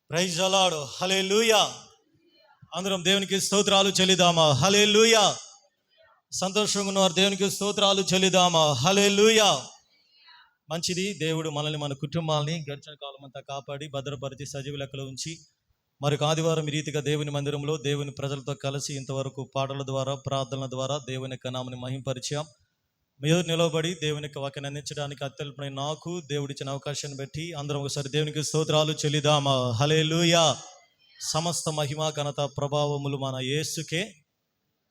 Praise the lord. హల్లెలూయా. అందరం దేవునికి స్తోత్రాలు చెల్లిదామా. హల్లెలూయా. సంతోషంగా ఉన్నవారు దేవునికి స్తోత్రాలు చెల్లిదామా. హల్లెలూయా. మంచిది, దేవుడు మనల్ని మన కుటుంబాలని గడిచిన కాలం అంతా కాపాడి భద్రపరిచి సజీవ లెక్కలో ఉంచి మరొక ఆదివారం ఈ రీతిగా దేవుని మందిరంలో దేవుని ప్రజలతో కలిసి ఇంతవరకు పాటల ద్వారా ప్రార్థనల ద్వారా దేవుని యొక్క నామని మహింపరిచాం. మీరు నిలబడి దేవుని యొక్క వాక్యాన్ని అందించడానికి అత్యల్పమైన నాకు దేవుడిచ్చిన అవకాశాన్ని బట్టి అందరం ఒకసారి దేవునికి స్తోత్రాలు చెల్లిదామా. హల్లెలూయా. సమస్త మహిమ ఘనత ప్రభావములు మన యేసుకే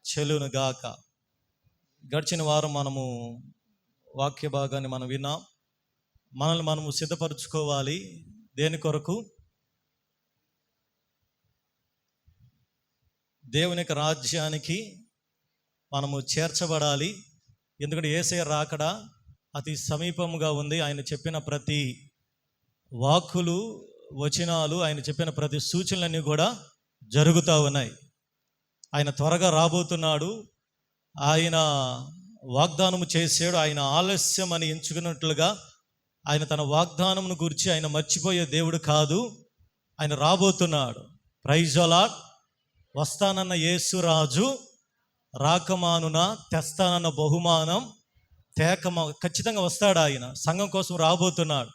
చెల్లును గాక. గడిచిన వారం మనము వాక్య భాగాన్ని మనం విన్నాం. మనల్ని మనము సిద్ధపరచుకోవాలి. దేని కొరకు? దేవుని యొక్క రాజ్యానికి మనము చేర్చబడాలి. ఎందుకంటే యేసయ్య రాకడ అతి సమీపముగా ఉంది. ఆయన చెప్పిన ప్రతి వాక్కులు వచనాలు, ఆయన చెప్పిన ప్రతి సూచనలన్నీ కూడా జరుగుతూ ఉన్నాయి. ఆయన త్వరగా రాబోతున్నాడు. ఆయన వాగ్దానము చేసాడు. ఆయన ఆలస్యం అని ఎంచుకున్నట్లుగా ఆయన తన వాగ్దానమును గురించి ఆయన మర్చిపోయే దేవుడు కాదు. ఆయన రాబోతున్నాడు. Praise the lord. వస్తానన్న యేసు రాజు రాకమానున తెస్తానన్న బహుమానం ఖచ్చితంగా వస్తాడు. ఆయన సంఘం కోసం రాబోతున్నాడు.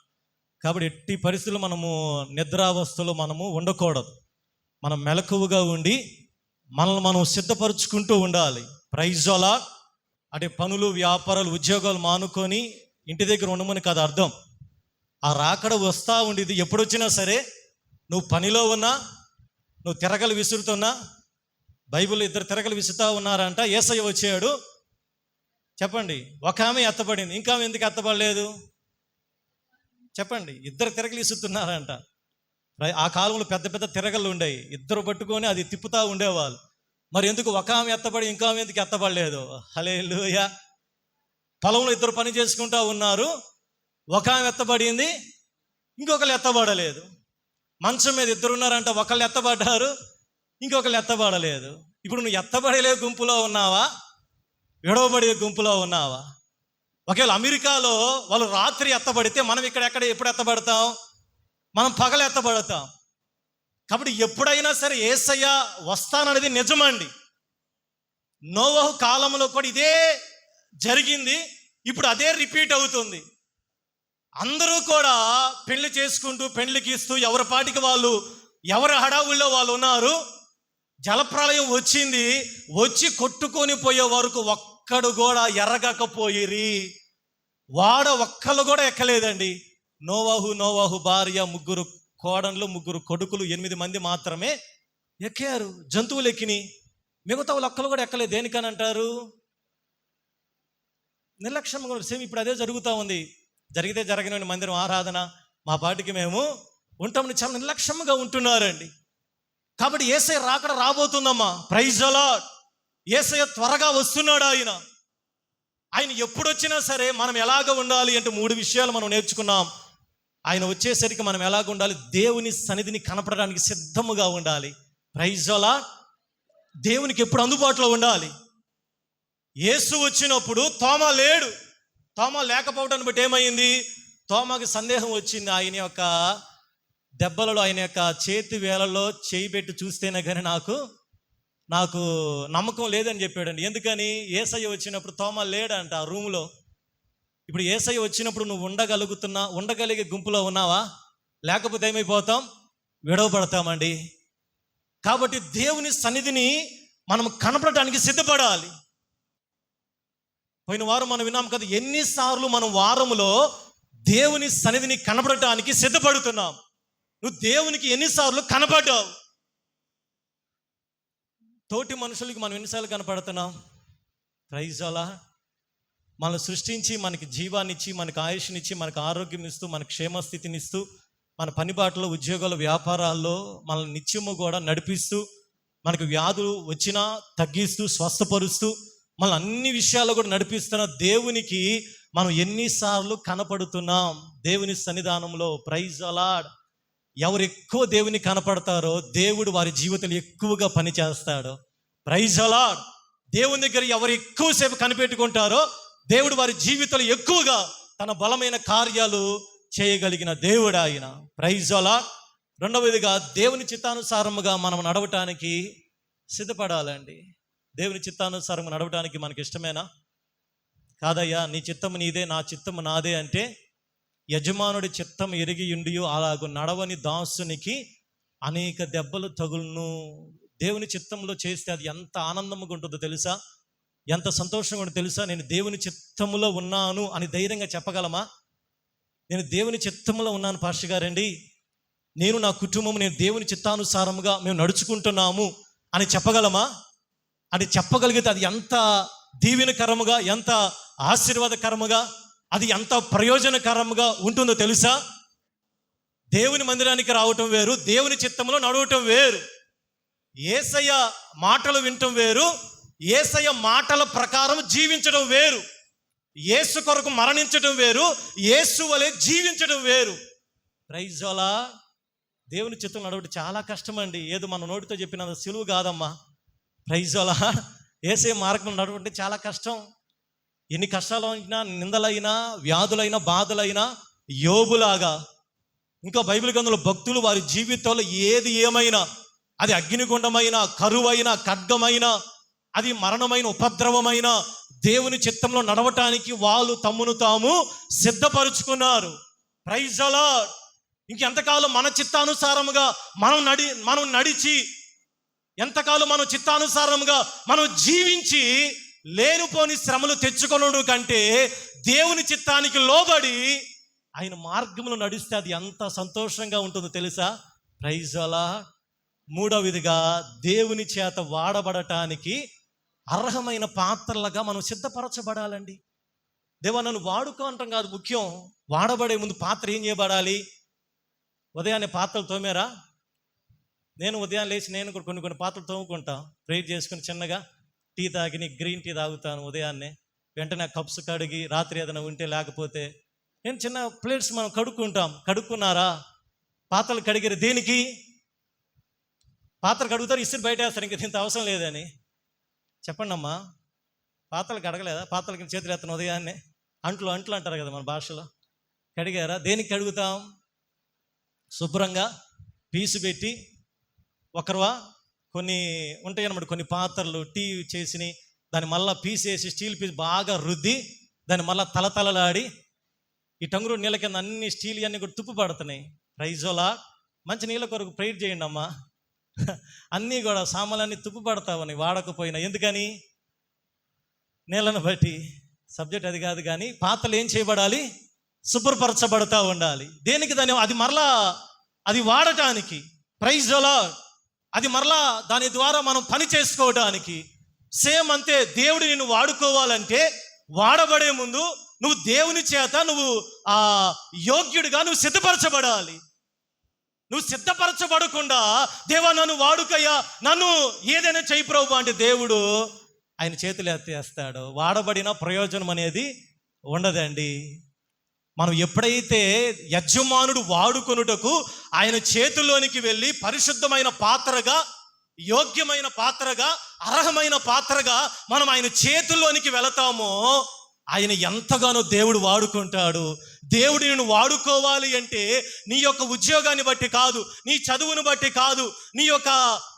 కాబట్టి ఎట్టి పరిస్థితుల్లో మనము నిద్రావస్థలో మనము ఉండకూడదు. మనం మెలకువగా ఉండి మనల్ని మనం సిద్ధపరుచుకుంటూ ఉండాలి. Praise the lord. అంటే పనులు, వ్యాపారాలు, ఉద్యోగాలు మానుకొని ఇంటి దగ్గర ఉండమని కాదు అర్థం. ఆ రాకడ వస్తూ ఉండేది. ఎప్పుడు వచ్చినా సరే, నువ్వు పనిలో ఉన్నా, నువ్వు తిరగలు విసురుతున్నా, బైబిల్లో 2 తిరగలు విసురుతూ ఉన్నారంట. యేసయ్య వచ్చాడు. చెప్పండి, ఒక ఆమె ఎత్తబడింది, ఇంకా ఆమె ఎందుకు ఎత్తబడలేదు? చెప్పండి. 2 తిరగలు విసురుతున్నారంట. ఆ కాలంలో పెద్ద పెద్ద తిరగలు ఉండేవి. 2 పట్టుకొని అది తిప్పుతూ ఉండేవాళ్ళు. మరి ఎందుకు ఒక ఆమె ఎత్తబడి ఇంకా ఆమె ఎందుకు ఎత్తబడలేదు? హల్లెలూయా. పొలంలో 2 పని చేసుకుంటూ ఉన్నారు. ఒక ఆమె ఎత్తబడింది, ఇంకొకరు ఎత్తబడలేదు. మంచం మీద 2 ఉన్నారంట. ఒకళ్ళు ఎత్తబడ్డారు, ఇంకొకళ్ళు ఎత్తబడలేదు. ఇప్పుడు నువ్వు ఎత్తబడలే గుంపులో ఉన్నావా, విడవబడే గుంపులో ఉన్నావా? ఒకవేళ అమెరికాలో వాళ్ళు రాత్రి ఎత్తబడితే మనం ఇక్కడ ఎప్పుడు ఎత్తబడతాం? మనం పగలు ఎత్తబడతాం. కాబట్టి ఎప్పుడైనా సరే యేసయ్య వస్తాననేది నిజమండి. నోవహు కాలంలో కూడా ఇదే జరిగింది. ఇప్పుడు అదే రిపీట్ అవుతుంది. అందరూ కూడా పెళ్లి చేసుకుంటూ, పెళ్లికి ఇస్తూ, ఎవరి పాటికి వాళ్ళు, ఎవరి హడావుల్లో వాళ్ళు ఉన్నారు. జలప్రళయం వచ్చింది. వచ్చి కొట్టుకొని పోయే వరకు ఒక్కడు కూడా ఎరగకపోయిరి. వాడ ఒక్కళ్ళు కూడా ఎక్కలేదండి. నోవహు భార్య, 3 కోడళ్ళు, 3 కొడుకులు, 8 మంది మాత్రమే ఎక్కారు. జంతువులు ఎక్కినాయి. మిగతా వాళ్ళు ఒక్కళ్ళు కూడా ఎక్కలేదు. దేనికని అంటారు? నిర్లక్ష్యంగా. సేమ్ ఇప్పుడు అదే జరుగుతూ ఉంది. జరిగితే జరగని మందిరం ఆరాధన, మా పాటికి మేము ఉంటామని చాలా నిర్లక్ష్యంగా ఉంటున్నారండి. కాబట్టి యేసయ్య రాకడ రాబోతుందమ్మా. Praise the Lord. యేసయ్య త్వరగా వస్తున్నాడు. ఆయన ఎప్పుడు వచ్చినా సరే మనం ఎలాగ ఉండాలి అంటే 3 విషయాలు మనం నేర్చుకున్నాం. ఆయన వచ్చేసరికి మనం ఎలాగ ఉండాలి? దేవుని సన్నిధిని కనపడడానికి సిద్ధముగా ఉండాలి. Praise the lord. దేవునికి ఎప్పుడు అందుబాటులో ఉండాలి. యేసు వచ్చినప్పుడు తోమా లేడు. తోమా లేకపోవడాన్ని బట్టి ఏమైంది? తోమాకి సందేహం వచ్చింది. ఆయన యొక్క దెబ్బలలో, ఆయన యొక్క చేతి వేలలో చేయి పెట్టి చూస్తేనే కానీ నాకు నమ్మకం లేదని చెప్పాడండి. ఎందుకని? యేసయ్య వచ్చినప్పుడు తోమా లేడంట ఆ రూములో. ఇప్పుడు యేసయ్య వచ్చినప్పుడు నువ్వు ఉండగలిగే గుంపులో ఉన్నావా? లేకపోతే ఏమైపోతాం? విడవబడతామండి. కాబట్టి దేవుని సన్నిధిని మనం కనపడటానికి సిద్ధపడాలి. పోయిన వారం మనం విన్నాం కదా, ఎన్నిసార్లు మనం వారములో దేవుని సన్నిధిని కనపడటానికి సిద్ధపడుతున్నాం. నువ్వు దేవునికి ఎన్నిసార్లు కనపడ్డావు? తోటి మనుషులకి మనం ఎన్నిసార్లు కనపడుతున్నాం? Praise the lord. మనల్ని సృష్టించి, మనకి జీవాన్నిచ్చి, మనకు ఆయుష్నిచ్చి, మనకు ఆరోగ్యం ఇస్తూ, మన క్షేమస్థితిని ఇస్తూ, మన పనిబాటలో, ఉద్యోగాలు, వ్యాపారాల్లో మనల్ని నిత్యము కూడా నడిపిస్తూ, మనకు వ్యాధులు వచ్చినా తగ్గిస్తూ, స్వస్థపరుస్తూ, మన అన్ని విషయాల్లో కూడా నడిపిస్తున్న దేవునికి మనం ఎన్నిసార్లు కనపడుతున్నాం దేవుని సన్నిధానంలో? Praise the lord. ఎవరు ఎక్కువ దేవుని కనపడతారో దేవుడు వారి జీవితంలో ఎక్కువగా పనిచేస్తాడు. Praise the lord. దేవుని దగ్గర ఎవరు ఎక్కువసేపు కనిపెట్టుకుంటారో దేవుడు వారి జీవితంలో ఎక్కువగా తన బలమైన కార్యాలు చేయగలిగిన దేవుడు ఆయన. Praise the lord. రెండవదిగా దేవుని చిత్తానుసారముగా మనం నడవటానికి సిద్ధపడాలండి. దేవుని చిత్తానుసారంగా నడవటానికి మనకి ఇష్టమేనా? కాదయ్యా, నీ చిత్తము నీదే, నా చిత్తము నాదే అంటే యజమానుడి చిత్తం ఎరిగి ఉండియో అలాగూ నడవని దాసునికి అనేక దెబ్బలు తగులును. దేవుని చిత్తంలో చేస్తే అది ఎంత ఆనందంగా ఉంటుందో తెలుసా, ఎంత సంతోషంగా ఉంటుందో తెలుసా? నేను దేవుని చిత్తములో ఉన్నాను అని ధైర్యంగా చెప్పగలమా? నేను దేవుని చిత్తములో ఉన్నాను పాస్టర్ గారండి, నేను నా కుటుంబం నేను దేవుని చిత్తానుసారముగా మేము నడుచుకుంటున్నాము అని చెప్పగలమా? అని చెప్పగలిగితే అది ఎంత దీవెనకరముగా, ఎంత ఆశీర్వాదకరముగా, అది ఎంత ప్రయోజనకరంగా ఉంటుందో తెలుసా? దేవుని మందిరానికి రావటం వేరు, దేవుని చిత్తంలో నడవటం వేరు. యేసయ్య మాటలు వినటం వేరు, యేసయ్య మాటల ప్రకారం జీవించడం వేరు. యేసు కొరకు మరణించడం వేరు, యేసు వలె జీవించడం వేరు. ప్రైజ్ అలా దేవుని చిత్తం నడవటం చాలా కష్టం అండి. ఏదో మన నోటితో చెప్పినంత సులువు కాదమ్మా. ప్రైజ్ అలా యేసయ్య మార్గం నడవటం చాలా కష్టం. ఎన్ని కష్టాలు అయినా, నిందలైనా, వ్యాధులైనా, బాధలైనా యోబులాగా, ఇంకా బైబిల్ గ్రంథంలో భక్తులు వారి జీవితంలో ఏది ఏమైనా, అది అగ్నిగుండమైన, కరువైన, ఖడ్గమైన, అది మరణమైన, ఉపద్రవమైన, దేవుని చిత్తంలో నడవటానికి వాళ్ళు తమ్మును తాము సిద్ధపరుచుకున్నారు. Praise the lord. ఇంకెంతకాలం మన చిత్తానుసారముగా మనం నడిచి, ఎంతకాలం మనం చిత్తానుసారముగా మనం జీవించి లేనిపోని శ్రమలు తెచ్చుకొనుడు కంటే దేవుని చిత్తానికి లోబడి ఆయన మార్గంలో నడిస్తే అది ఎంత సంతోషంగా ఉంటుందో తెలుసా? Praise the lord. మూడవదిగా దేవుని చేత వాడబడటానికి అర్హమైన పాత్రలుగా మనం సిద్ధపరచబడాలండి. దేవా నన్ను వాడుకో అంటాం కాదు ముఖ్యం, వాడబడే ముందు పాత్ర ఏం చేయబడాలి? ఉదయాన్నే పాత్రలు తోమారా? నేను ఉదయం లేచి నేను కూడా కొన్ని పాత్రలు తోముకుంటా, ప్రేర్ చేసుకుని చిన్నగా టీ తాగి గ్రీన్ టీ తాగుతాను ఉదయాన్నే. వెంటనే కప్స్ కడిగి, రాత్రి ఏదైనా ఉంటే లేకపోతే నేను చిన్న ప్లేట్స్ మనం కడుక్కుంటాం. కడుక్కున్నారా? పాత్రలు కడిగారు దేనికి? పాత్ర కడుగుతారు, ఇసురు బయట వేస్తారు, ఇంక ఇంత అవసరం లేదని. చెప్పండి అమ్మా, పాత్రలు కడగలేదా? పాత్రలకి చేతులు ఎత్తాను ఉదయాన్నే, అంట్లు అంటారు కదా మన భాషలో. కడిగారా? దేనికి కడుగుతాం? శుభ్రంగా పీసు పెట్టి, ఒకరువా కొన్ని ఉంటాయి అన్నమాట, కొన్ని పాత్రలు టీ చేసి దాన్ని మళ్ళీ పీసేసి స్టీల్ పీస్ బాగా రుద్ది దాన్ని మళ్ళీ తలతలలాడి ఈ టంగురు నీళ్ళ కింద అన్ని స్టీల్ అన్నీ కూడా తుప్పు పడుతున్నాయి. ప్రైజోలా మంచి నీళ్ళ కొరకు ప్రేర్ చేయండి అమ్మా. అన్నీ కూడా సామాన్లన్నీ తుప్పు పడతావని వాడకపోయినా. ఎందుకని? నీళ్ళను బట్టి. సబ్జెక్ట్ అది కాదు కానీ పాత్రలు ఏం చేయబడాలి? శుభ్రపరచబడతా ఉండాలి. దేనికి? దాని అది మరలా అది వాడటానికి. Praise the lord. అది మరలా దాని ద్వారా మనం పని చేసుకోవడానికి. సేమ్ అంతే, దేవుడు నిన్ను వాడుకోవాలంటే వాడబడే ముందు నువ్వు దేవుని చేత నువ్వు యోగ్యుడిగా నువ్వు సిద్ధపరచబడాలి. నువ్వు సిద్ధపరచబడకుండా దేవా నన్ను వాడుకయ్యా, నన్ను ఏదైనా చేయి ప్రభు అంటే దేవుడు ఆయన చేతులు ఎత్తేస్తాడు. వాడబడిన ప్రయోజనం అనేది ఉండదండి. మనం ఎప్పుడైతే యజమానుడు వాడుకొనుటకు ఆయన చేతుల్లోనికి వెళ్ళి పరిశుద్ధమైన పాత్రగా, యోగ్యమైన పాత్రగా, అర్హమైన పాత్రగా మనం ఆయన చేతుల్లోనికి వెళతామో ఆయన ఎంతగానో దేవుడు వాడుకుంటాడు. దేవుడు నిన్ను వాడుకోవాలి అంటే నీ యొక్క ఉద్యోగాన్ని బట్టి కాదు, నీ చదువును బట్టి కాదు, నీ యొక్క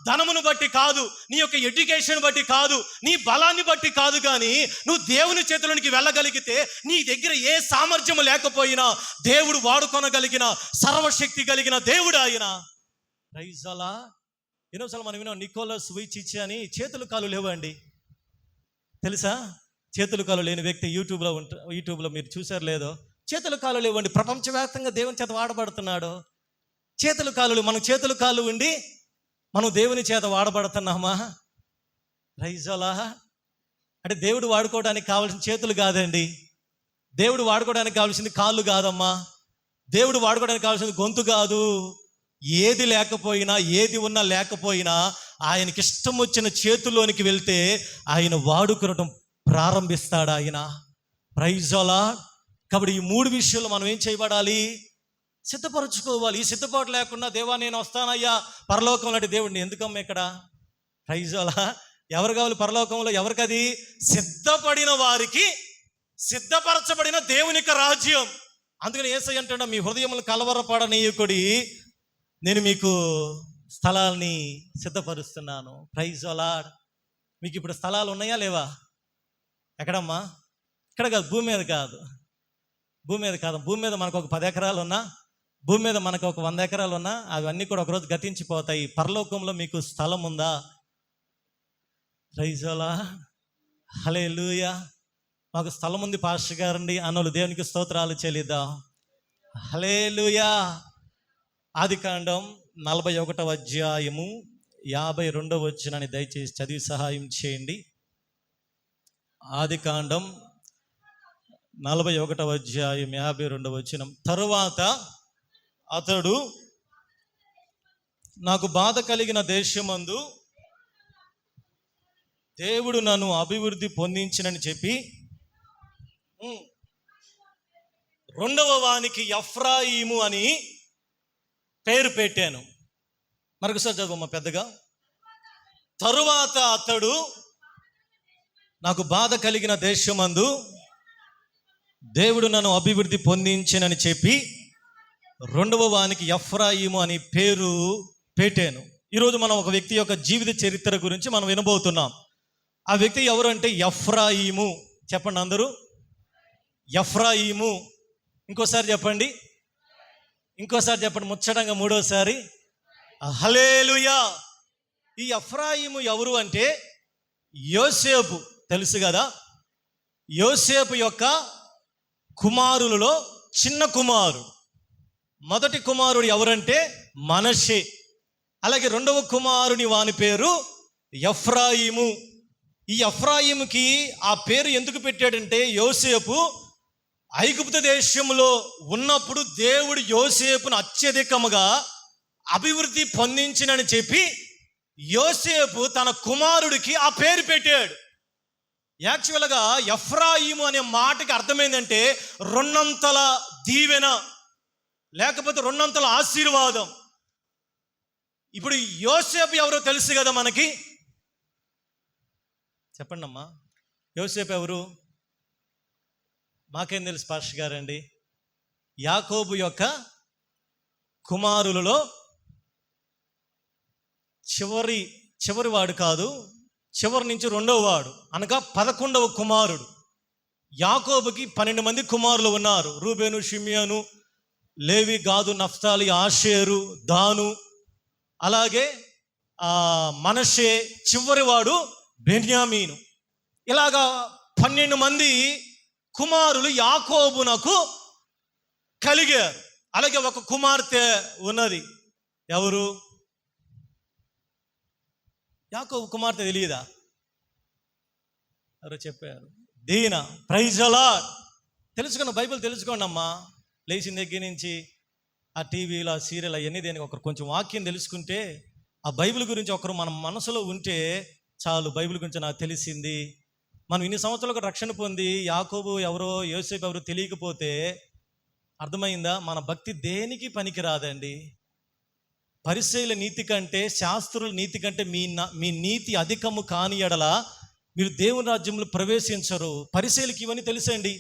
ధనమును బట్టి కాదు, నీ యొక్క ఎడ్యుకేషన్ బట్టి కాదు, నీ బలాన్ని బట్టి కాదు. కానీ నువ్వు దేవుని చేతులోనికి వెళ్ళగలిగితే నీ దగ్గర ఏ సామర్థ్యము లేకపోయినా దేవుడు వాడుకొనగలిగిన సర్వశక్తి కలిగిన దేవుడు ఆయన. Praise the lord. ఎన్నోసార్లు మనం విన్నాం, నికోలస్ వూయిచిచ్ అని చేతులు కాలు లేవండి. తెలుసా? చేతులు కాలు లేని వ్యక్తి యూట్యూబ్లో మీరు చూసారు లేదో, చేతులు కాలు లేవండి. ప్రపంచవ్యాప్తంగా దేవుని చేత వాడబడుతున్నాడు. చేతులు కాలు, మనం చేతులు కాలు ఉండి మనం దేవుని చేత వాడబడుతున్నామా? Praise the lord. అంటే దేవుడు వాడుకోవడానికి కావాల్సిన చేతులు కాదండి, దేవుడు వాడుకోవడానికి కావాల్సింది కాళ్ళు కాదమ్మా, దేవుడు వాడుకోవడానికి కావాల్సింది గొంతు కాదు. ఏది లేకపోయినా, ఏది ఉన్నా లేకపోయినా ఆయనకి ఇష్టం వచ్చిన చేతుల్లోనికి వెళ్తే ఆయన వాడుకోవడం ప్రారంభిస్తాడు ఆయన. Praise the lord. కాబట్టి ఈ మూడు విషయాలు మనం ఏం చేయబడాలి? సిద్ధపరచుకోవాలి. ఈ సిద్ధపాటు లేకుండా దేవా నేను వస్తానయ్యా పరలోకంలో అంటే దేవుడిని ఎందుకమ్మా ఇక్కడ? Praise the lord. ఎవరు కావాలి పరలోకంలో? ఎవరికది? సిద్ధపడిన వారికి, సిద్ధపరచబడిన దేవుని యొక్క రాజ్యం. అందుకని యేసయ్య అంటాడు, మీ హృదయములు కలవరపడనీయకుడి, నేను మీకు స్థలాల్ని సిద్ధపరుస్తున్నాను. Praise the lord. మీకు ఇప్పుడు స్థలాలు ఉన్నాయా లేవా? ఎక్కడమ్మా? ఇక్కడ కాదు, భూమి మీద కాదు. భూమి మీద మనకు ఒక 10 ఎకరాలు ఉన్నా, భూమి మీద మనకు ఒక 100 ఎకరాలు ఉన్నా, అవన్నీ కూడా ఒకరోజు గతించిపోతాయి. పరలోకంలో మీకు స్థలం ఉందా? Praise the Lord. హల్లెలూయా. మాకు స్థలం ఉంది పాస్టర్ గారండి అన్నోళ్ళు దేవునికి స్తోత్రాలు చెల్లిద్దాం. హల్లెలూయా. ఆదికాండం 41వ అధ్యాయము 52వ వచనాన్ని దయచేసి చదివి సహాయం చేయండి. ఆదికాండం 41వ అధ్యాయం 52వ వచనం. తరువాత అతడు నాకు బాధ కలిగిన దేశమందు దేవుడు నన్ను అభివృద్ధి పొందించినని చెప్పి రెండవ వానికి ఎఫ్రాయిము అని పేరు పెట్టాను. మరొకసారి చదువమ్మ పెద్దగా. తరువాత అతడు నాకు బాధ కలిగిన దేశమందు దేవుడు నన్ను అభివృద్ధి పొందించినని చెప్పి రెండవ వానికి ఎఫ్రాయిము అని పేరు పెట్టాను. ఈరోజు మనం ఒక వ్యక్తి యొక్క జీవిత చరిత్ర గురించి మనం వినబోతున్నాం. ఆ వ్యక్తి ఎవరు అంటే ఎఫ్రాయిము. చెప్పండి అందరూ, ఎఫ్రాయిము. ఇంకోసారి చెప్పండి, ముచ్చటంగా మూడోసారి. హల్లెలూయా. ఈ ఎఫ్రాయిము ఎవరు అంటే యోసేపు, తెలుసు కదా. యోసేపు యొక్క కుమారులలో చిన్న కుమారుడు. మొదటి కుమారుడు ఎవరంటే మనష్షే. అలాగే రెండవ కుమారుని వాని పేరు ఎఫ్రాయిము. ఈ ఎఫ్రాయిముకి ఆ పేరు ఎందుకు పెట్టాడంటే, యోసేపు ఐగుప్తు దేశంలో ఉన్నప్పుడు దేవుడు యోసేపును అత్యధికముగా అభివృద్ధి పొందించినని చెప్పి యోసేపు తన కుమారుడికి ఆ పేరు పెట్టాడు. యాక్చువల్గా ఎఫ్రాయిము అనే మాటకి అర్థమైందంటే రెండంతల దీవెన, లేకపోతే రెండంతల ఆశీర్వాదం. ఇప్పుడు యోసేపు ఎవరో తెలుసు కదా మనకి. చెప్పండి అమ్మా, యోసేపు ఎవరు? మాకేం తెలుసు పాస్టర్ గారండి. యాకోబు యొక్క కుమారులలో చివరి వాడు కాదు, చివరి నుంచి రెండవ వాడు, అనగా 11వ కుమారుడు. యాకోబుకి 12 మంది కుమారులు ఉన్నారు. రూబేను, షిమియోను, లేవి, గాదు, నఫ్తాలి, ఆషేరు, దాను, అలాగే మనష్షే, చివరి వాడు బెన్యామీను. ఇలాగా 12 మంది కుమారులు యాకోబునకు కలిగారు. అలాగే ఒక కుమార్తె ఉన్నది. ఎవరు? యాకోబు కుమార్తె తెలియదా? ఎవరో చెప్పారు, దీనా. Praise the Lord. తెలుసుకోండి, బైబిల్ తెలుసుకోండి అమ్మా. లేచిన దగ్గర నుంచి ఆ టీవీలో ఆ సీరియల్ అవన్నీ దేనికి ఒకరు కొంచెం వాక్యం తెలుసుకుంటే, ఆ బైబిల్ గురించి ఒకరు మన మనసులో ఉంటే చాలు. బైబిల్ గురించి నాకు తెలిసింది. మనం ఇన్ని సంవత్సరాలకు రక్షణ పొంది యాకోబు ఎవరో యోసేపు ఎవరో తెలియకపోతే అర్థమైందా? మన భక్తి దేనికి పనికి రాదండి. పరిసయ్యుల నీతి కంటే, శాస్త్రుల నీతి కంటే మీ నీతి అధికము కాని ఎడల మీరు దేవుని రాజ్యంలో ప్రవేశించరు. పరిసయ్యులకి ఇవన్నీ తెలుసండి.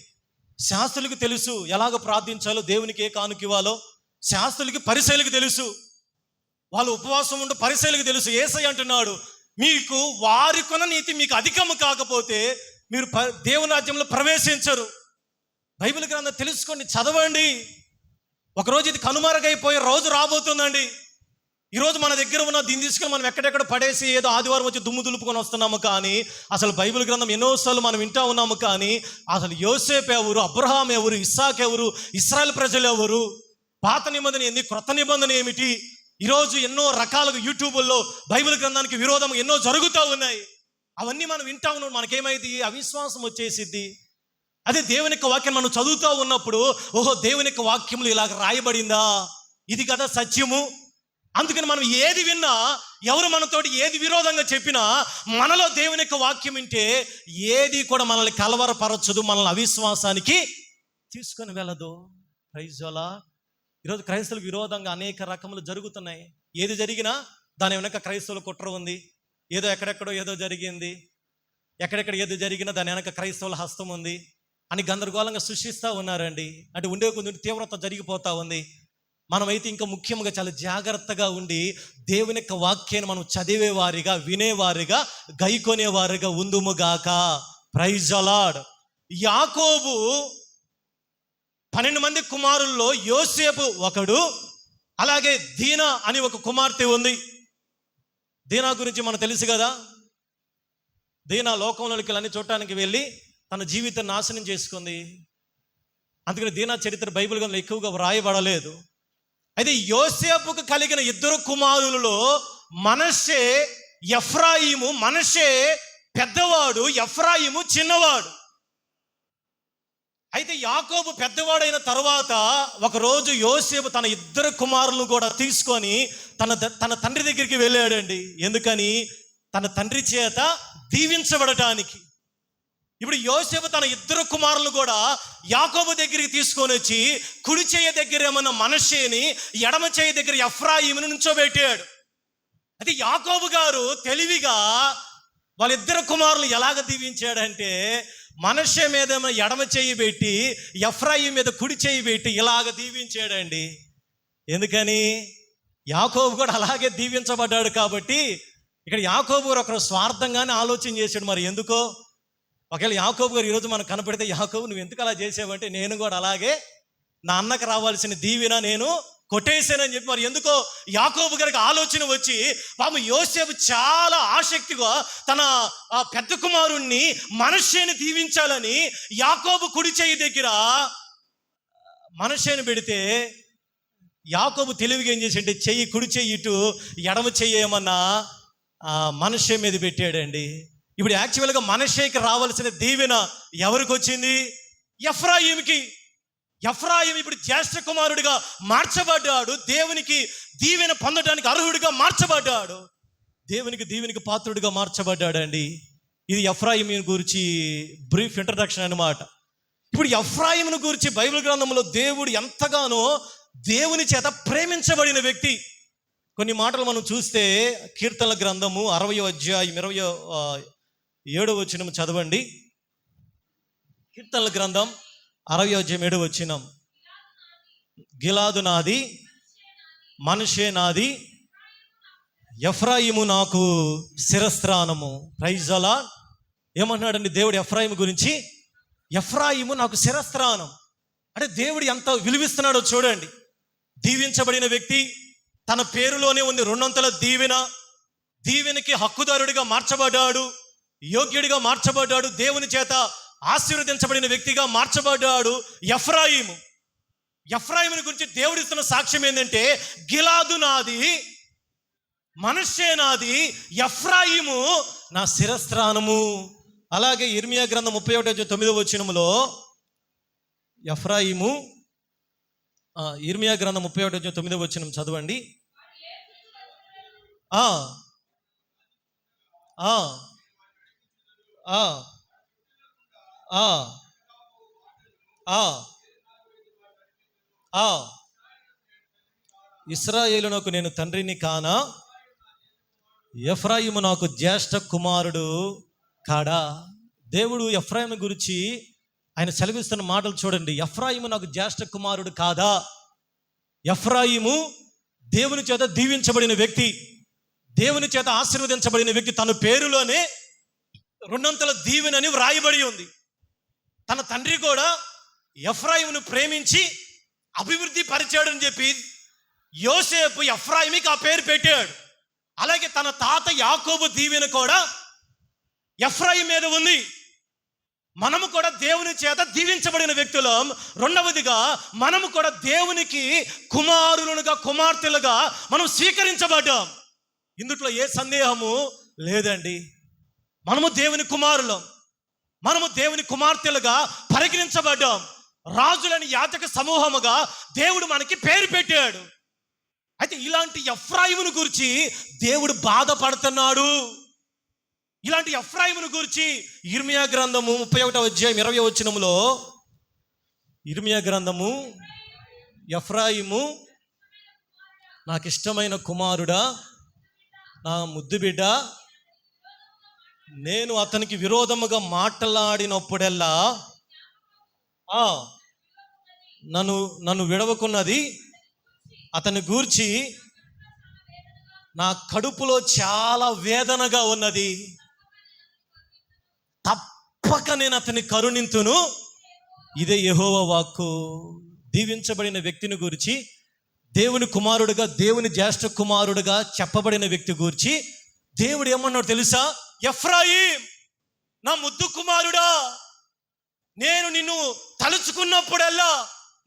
శాస్త్రులకు తెలుసు ఎలాగ ప్రార్థించాలో, దేవునికి ఏ కానుక ఇవ్వాలో. శాస్త్రులకి పరిసయ్యులకి తెలుసు. వాళ్ళు ఉపవాసం ఉంటూ పరిసయ్యులకి తెలుసు. యేసయ్య అంటున్నాడు, మీకు వారికున్న నీతి మీకు అధికము కాకపోతే మీరు దేవుని రాజ్యంలో ప్రవేశించరు. బైబిల్ గ్రంథం తెలుసుకోండి, చదవండి. ఒకరోజు ఇది కనుమరుగైపోయే రోజు రాబోతుందండి. ఈరోజు మన దగ్గర ఉన్న దీన్ని తీసుకొని మనం ఎక్కడెక్కడ పడేసి ఏదో ఆదివారం వచ్చి దుమ్ము దులుపుకొని వస్తున్నాము. కానీ అసలు బైబిల్ గ్రంథం ఎన్నోసార్లు మనం వింటా ఉన్నాము. కానీ అసలు యోసేపు ఎవరు, అబ్రహాం ఎవరు, ఇస్సాకు ఎవరు, ఇశ్రాయేల్ ప్రజలు ఎవరు, పాత నిబంధన ఏంది, క్రొత్త నిబంధన ఏమిటి? ఈరోజు ఎన్నో రకాలుగా యూట్యూబుల్లో బైబిల్ గ్రంథానికి విరోధం ఎన్నో జరుగుతూ ఉన్నాయి. అవన్నీ మనం వింటా ఉన్నాం. మనకేమైంది? అవిశ్వాసం వచ్చేసిద్ది. అదే దేవుని యొక్క వాక్యం మనం చదువుతూ ఉన్నప్పుడు, ఓహో దేవుని యొక్క వాక్యములు ఇలాగ రాయబడిందా, ఇది కదా సత్యము. అందుకని మనం ఏది విన్నా, ఎవరు మనతోటి ఏది విరోధంగా చెప్పినా, మనలో దేవుని యొక్క వాక్యం వింటే ఏది కూడా మనల్ని కలవరపరచదు, మనల్ని అవిశ్వాసానికి తీసుకొని వెళ్ళదు. Praise the lord. ఈరోజు క్రైస్తవులకు విరోధంగా అనేక రకములు జరుగుతున్నాయి. ఏది జరిగినా దాని వెనక క్రైస్తవుల కుట్ర ఉంది. ఏదో ఎక్కడెక్కడో ఏదో జరిగింది, ఎక్కడెక్కడ ఏదో జరిగినా దాని వెనక క్రైస్తవుల హస్తం ఉంది అని గందరగోళంగా సృష్టిస్తూ ఉన్నారండి. అంటే ఉండే కొంచెం తీవ్రత జరిగిపోతూ ఉంది. మనమైతే ఇంకా ముఖ్యంగా చాలా జాగ్రత్తగా ఉండి దేవుని యొక్క వాక్యాన్ని మనం చదివేవారిగా, వినేవారిగా, గైకొనేవారిగా ఉందుముగాక. Praise the Lord. యాకోబు 12 మంది కుమారుల్లో యోసేపు ఒకడు, అలాగే దీనా అని ఒక కుమార్తె ఉంది. దీనా గురించి మనకు తెలుసు కదా. దీనా లోకంలోకి అన్ని చూడటానికి వెళ్ళి తన జీవితాన్ని నాశనం చేసుకుంది. అందుకని దీనా చరిత్ర బైబిల్ గ్రంథంలో ఎక్కువగా వ్రాయబడలేదు. అయితే యోసేపుకు కలిగిన 2 కుమారులలో మనష్షే, ఎఫ్రాయిము. మనష్షే పెద్దవాడు, ఎఫ్రాయిము చిన్నవాడు. అయితే యాకోబు పెద్దవాడైన తర్వాత ఒకరోజు యోసేపు తన 2 కుమారులను కూడా తీసుకొని తన తండ్రి దగ్గరికి వెళ్ళాడండి. ఎందుకని? తన తండ్రి చేత దీవించబడటానికి. ఇప్పుడు యోసేపు తన 2 కుమారులను కూడా యాకోబు దగ్గరికి తీసుకొని వచ్చి కుడి చేయ దగ్గర ఏమన్నా మనష్షేని, ఎడమ చేయ దగ్గర ఎఫ్రాయిమును నుంచోబెట్టాడు. అయితే యాకోబు గారు తెలివిగా వాళ్ళిద్దరు కుమారులు ఎలాగ దీవించాడంటే, మనష్షే మీద ఎడమ చేయి పెట్టి ఎఫ్రాయిం మీద కుడి చేయి పెట్టి ఇలాగ దీవించాడండి. ఎందుకని? యాకోబు కూడా అలాగే దీవించబడ్డాడు కాబట్టి. ఇక్కడ యాకోబు గారు ఒకరు స్వార్థంగానే ఆలోచన చేశాడు. మరి ఎందుకో? ఒకవేళ యాకోబు గారు ఈరోజు మనకు కనపడితే, యాకోబు నువ్వు ఎందుకు అలా చేసావంటే, నేను కూడా అలాగే నా అన్నకు రావాల్సిన దీవెన నేను కొట్టేశానని చెప్పి. మరి ఎందుకో యాకోబు గారికి ఆలోచన వచ్చి పాపం యోసేపు చాలా ఆసక్తిగా తన పెద్ద కుమారుణ్ణి మనష్షేని దీవించాలని యాకోబు కుడి చేయి దగ్గర మనష్షేని పెడితే, యాకోబు తెలివిగా ఏం చేసి అంటే చెయ్యి, కుడి చెయ్యి ఇటు, ఎడమ చెయ్యి ఏమన్నా మనష్షే మీద పెట్టాడండి. ఇప్పుడు యాక్చువల్గా మనష్షేకి రావాల్సిన దీవెన ఎవరికి వచ్చింది? ఎఫ్రాయిముకి. ఎఫ్రాయిము ఇప్పుడు జ్యేష్ఠ కుమారుడిగా మార్చబడ్డాడు. దేవునికి దీవెన పొందడానికి అర్హుడిగా మార్చబడ్డాడు. దీవెనికి పాత్రుడిగా మార్చబడ్డాడండి. ఇది ఎఫ్రాయిము గురించి బ్రీఫ్ ఇంట్రడక్షన్ అన్నమాట. ఇప్పుడు ఎఫ్రాయిమును గురించి బైబిల్ గ్రంథంలో దేవుడు ఎంతగానో దేవుని చేత ప్రేమించబడిన వ్యక్తి. కొన్ని మాటలు మనం చూస్తే కీర్తనల గ్రంథము 60వ అధ్యాయం 27వ వచనం చదవండి. కీర్తనల గ్రంథం 60వ అధ్యాయం 7వ వచనం. గిలాదు నాది, మనష్షే నాది, ఎఫ్రాయిము నాకు శిరస్త్రాణము. Praise the Lord. ఏమన్నాడండి దేవుడు ఎఫ్రాయిము గురించి? ఎఫ్రాయిము నాకు శిరస్త్రాణం. అంటే దేవుడు ఎంత విలువిస్తున్నాడో చూడండి. దీవించబడిన వ్యక్తి, తన పేరులోనే ఉంది 200 దీవెన. దీవెనకి హక్కుదారుడిగా మార్చబడ్డాడు, యోగ్యుడిగా మార్చబడ్డాడు, దేవుని చేత ఆశీర్వదించబడిన వ్యక్తిగా మార్చబడ్డాడు ఎఫ్రాయిము. ఎఫ్రాయిముని గురించి దేవుడు ఇస్తున్న సాక్ష్యం ఏంటంటే, గిలాదు నాది, మనష్షే నాది, ఎఫ్రాయిము నా శిరస్త్రాణము. అలాగే ఇర్మియా గ్రంథం 31:9 వచనములో ఎఫ్రాయిము, ఇర్మియా గ్రంథం 31:9 వచనం చదవండి. ఇశ్రాయేలునకు నేను తండ్రిని కానా, ఎఫ్రాయిము నాకు జ్యేష్ఠ కుమారుడు కాడా. దేవుడు ఎఫ్రాయిము గురించి ఆయన సెలవిస్తున్న మాటలు చూడండి. ఎఫ్రాయిము నాకు జ్యేష్ఠ కుమారుడు కాదా? ఎఫ్రాయిము దేవుని చేత దీవించబడిన వ్యక్తి, దేవుని చేత ఆశీర్వదించబడిన వ్యక్తి. తన పేరులోనే 200 దీవెనని వ్రాయబడి ఉంది. తన తండ్రి కూడా ఎఫ్రాయిమును ప్రేమించి అభివృద్ధి పరిచాడని చెప్పి యోసేపు ఎఫ్రాయిముకి ఆ పేరు పెట్టాడు. అలాగే తన తాత యాకోబు దీవెన కూడా ఎఫ్రాయిము మీద ఉంది. మనము కూడా దేవుని చేత దీవించబడిన వ్యక్తులం. రెండవదిగా మనము కూడా దేవునికి కుమారులుగా, కుమార్తెలుగా మనం స్వీకరించబడ్డాం. ఇందుట్లో ఏ సందేహము లేదండి. మనము దేవుని కుమారులం, మనము దేవుని కుమార్తెలుగా పరిగణించబడ్డాం. రాజులని యాజక సమూహముగా దేవుడు మనకి పేరు పెట్టాడు. అయితే ఇలాంటి ఎఫ్రాయిమును గురించి దేవుడు బాధపడుతున్నాడు. ఇలాంటి ఎఫ్రాయిమును గురించి ఇర్మియా గ్రంథము 31వ అధ్యాయం 20వ వచనములో, ఇర్మియా గ్రంథము, ఎఫ్రాయిము నాకు ఇష్టమైన కుమారుడా, నా ముద్దు బిడ్డ, నేను అతనికి విరోధముగా మాట్లాడినప్పుడల్లా నన్ను విడవకున్నది అతని గూర్చి నా కడుపులో చాలా వేదనగా ఉన్నది, తప్పక నేను అతన్ని కరుణింతును. ఇదే యెహోవా వాక్కు. దీవించబడిన వ్యక్తిని గురించి, దేవుని కుమారుడుగా, దేవుని జ్యేష్ఠ కుమారుడుగా చెప్పబడిన వ్యక్తి గురించి దేవుడు ఏమన్నాడు తెలుసా? ఎఫ్రాయిం, నా ముద్దు కుమారుడా, నేను నిన్ను తలుచుకున్నప్పుడల్లా